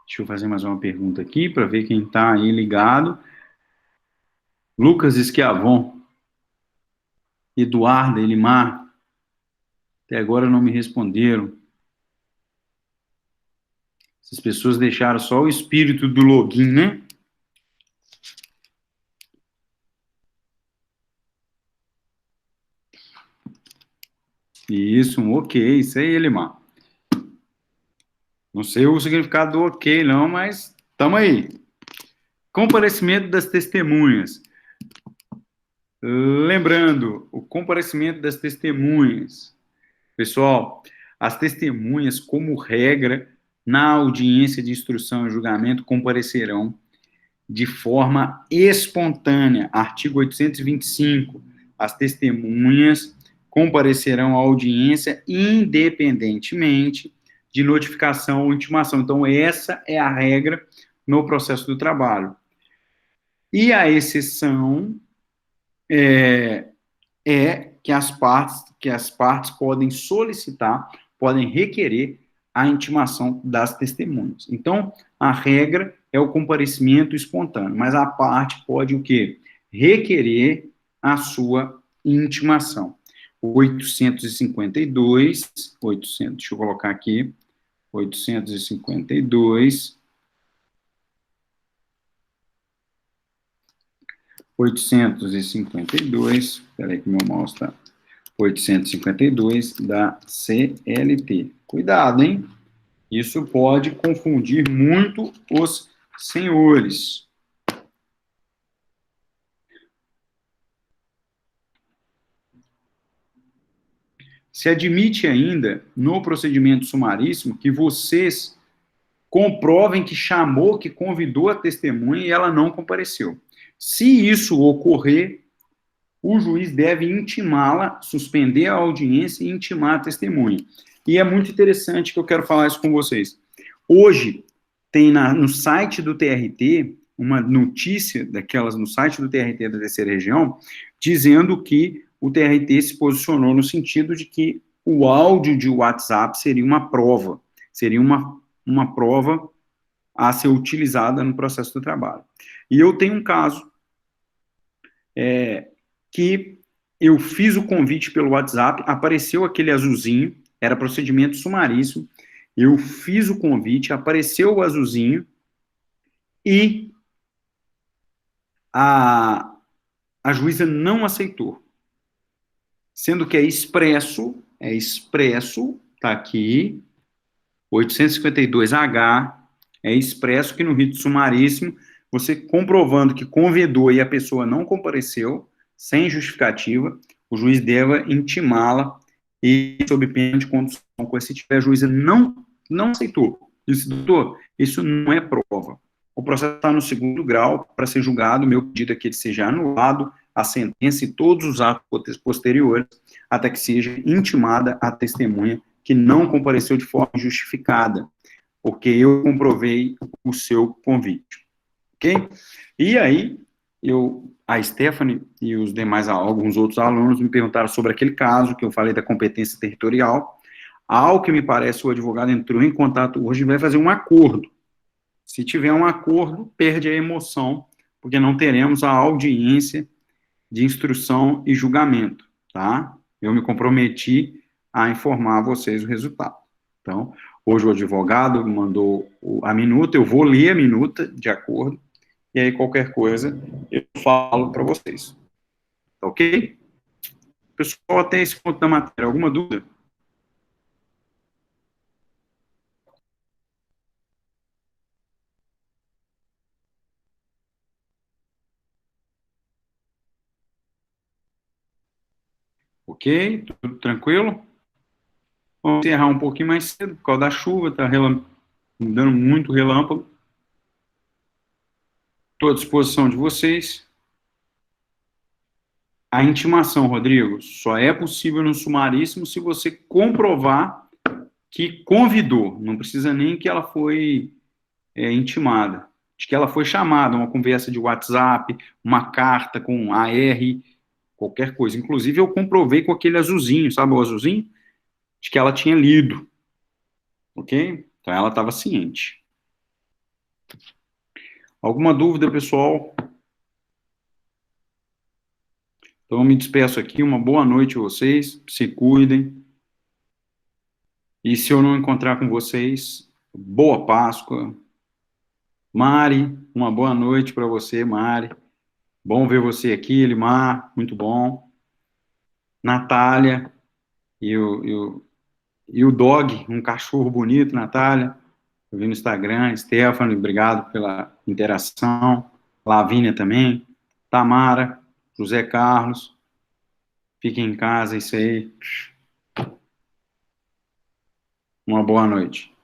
[SPEAKER 1] Deixa eu fazer mais uma pergunta aqui para ver quem está aí ligado. Lucas Esquiavon. Eduardo Elimar. Até agora não me responderam. Essas pessoas deixaram só o espírito do login, né? Isso, um ok, isso aí, Elimar. Não sei o significado do ok, não, mas estamos aí. Comparecimento das testemunhas. Lembrando, o comparecimento das testemunhas. Pessoal, as testemunhas, como regra, na audiência de instrução e julgamento, comparecerão de forma espontânea. Artigo 825. As testemunhas comparecerão à audiência independentemente de notificação ou intimação. Então, essa é a regra no processo do trabalho. E a exceção é que as partes podem solicitar, podem requerer a intimação das testemunhas. Então, a regra é o comparecimento espontâneo, mas a parte pode o quê? Requerer a sua intimação. 852, deixa eu colocar aqui, 852, 852, espera aí que meu mouse está 852 da CLT. Cuidado, hein? Isso pode confundir muito os senhores. Se admite ainda, no procedimento sumaríssimo, que vocês comprovem que chamou, que convidou a testemunha e ela não compareceu. Se isso ocorrer, o juiz deve intimá-la, suspender a audiência e intimar a testemunha. E é muito interessante que eu quero falar isso com vocês. Hoje, tem no site do TRT, uma notícia daquelas no site do TRT da terceira região, dizendo que o TRT se posicionou no sentido de que o áudio de WhatsApp seria uma prova, seria uma prova a ser utilizada no processo do trabalho. E eu tenho um caso que eu fiz o convite pelo WhatsApp, apareceu aquele azulzinho, era procedimento sumaríssimo, eu fiz o convite, apareceu o azulzinho, e a juíza não aceitou. Sendo que é expresso, tá aqui, 852H, é expresso que no rito sumaríssimo, você comprovando que convidou e a pessoa não compareceu, sem justificativa, o juiz deve intimá-la e sob pena de condução coercitiva. A juíza não aceitou. Disse, doutor, isso não é prova. O processo está no segundo grau para ser julgado, meu pedido é que ele seja anulado, a sentença e todos os atos posteriores, até que seja intimada a testemunha que não compareceu de forma justificada, porque eu comprovei o seu convite. Ok? E aí, a Stephanie e os demais, alguns outros alunos me perguntaram sobre aquele caso que eu falei da competência territorial. Ao que me parece, o advogado entrou em contato hoje e vai fazer um acordo. Se tiver um acordo, perde a emoção, porque não teremos a audiência de instrução e julgamento, tá? Eu me comprometi a informar vocês o resultado. Então, hoje o advogado mandou a minuta, eu vou ler a minuta de acordo, e aí qualquer coisa eu falo para vocês. Tá ok? Pessoal, até esse ponto da matéria, alguma dúvida? Ok? Tudo tranquilo? Vamos encerrar um pouquinho mais cedo, por causa da chuva, tá dando muito relâmpago. Estou à disposição de vocês. A intimação, Rodrigo, só é possível no sumaríssimo se você comprovar que convidou. Não precisa nem que ela foi intimada. De que ela foi chamada, uma conversa de WhatsApp, uma carta com AR, qualquer coisa. Inclusive, eu comprovei com aquele azulzinho, sabe o azulzinho? De que ela tinha lido. Ok? Então, ela estava ciente. Alguma dúvida, pessoal? Então, eu me despeço aqui. Uma boa noite a vocês. Se cuidem. E se eu não encontrar com vocês, boa Páscoa. Mari, uma boa noite para você, Mari. Bom ver você aqui, Elimar. Muito bom. Natália. E o Dog, um cachorro bonito, Natália. Eu vi no Instagram. Stephanie, obrigado pela interação. Lavínia também. Tamara. José Carlos. Fiquem em casa, isso aí. Uma boa noite.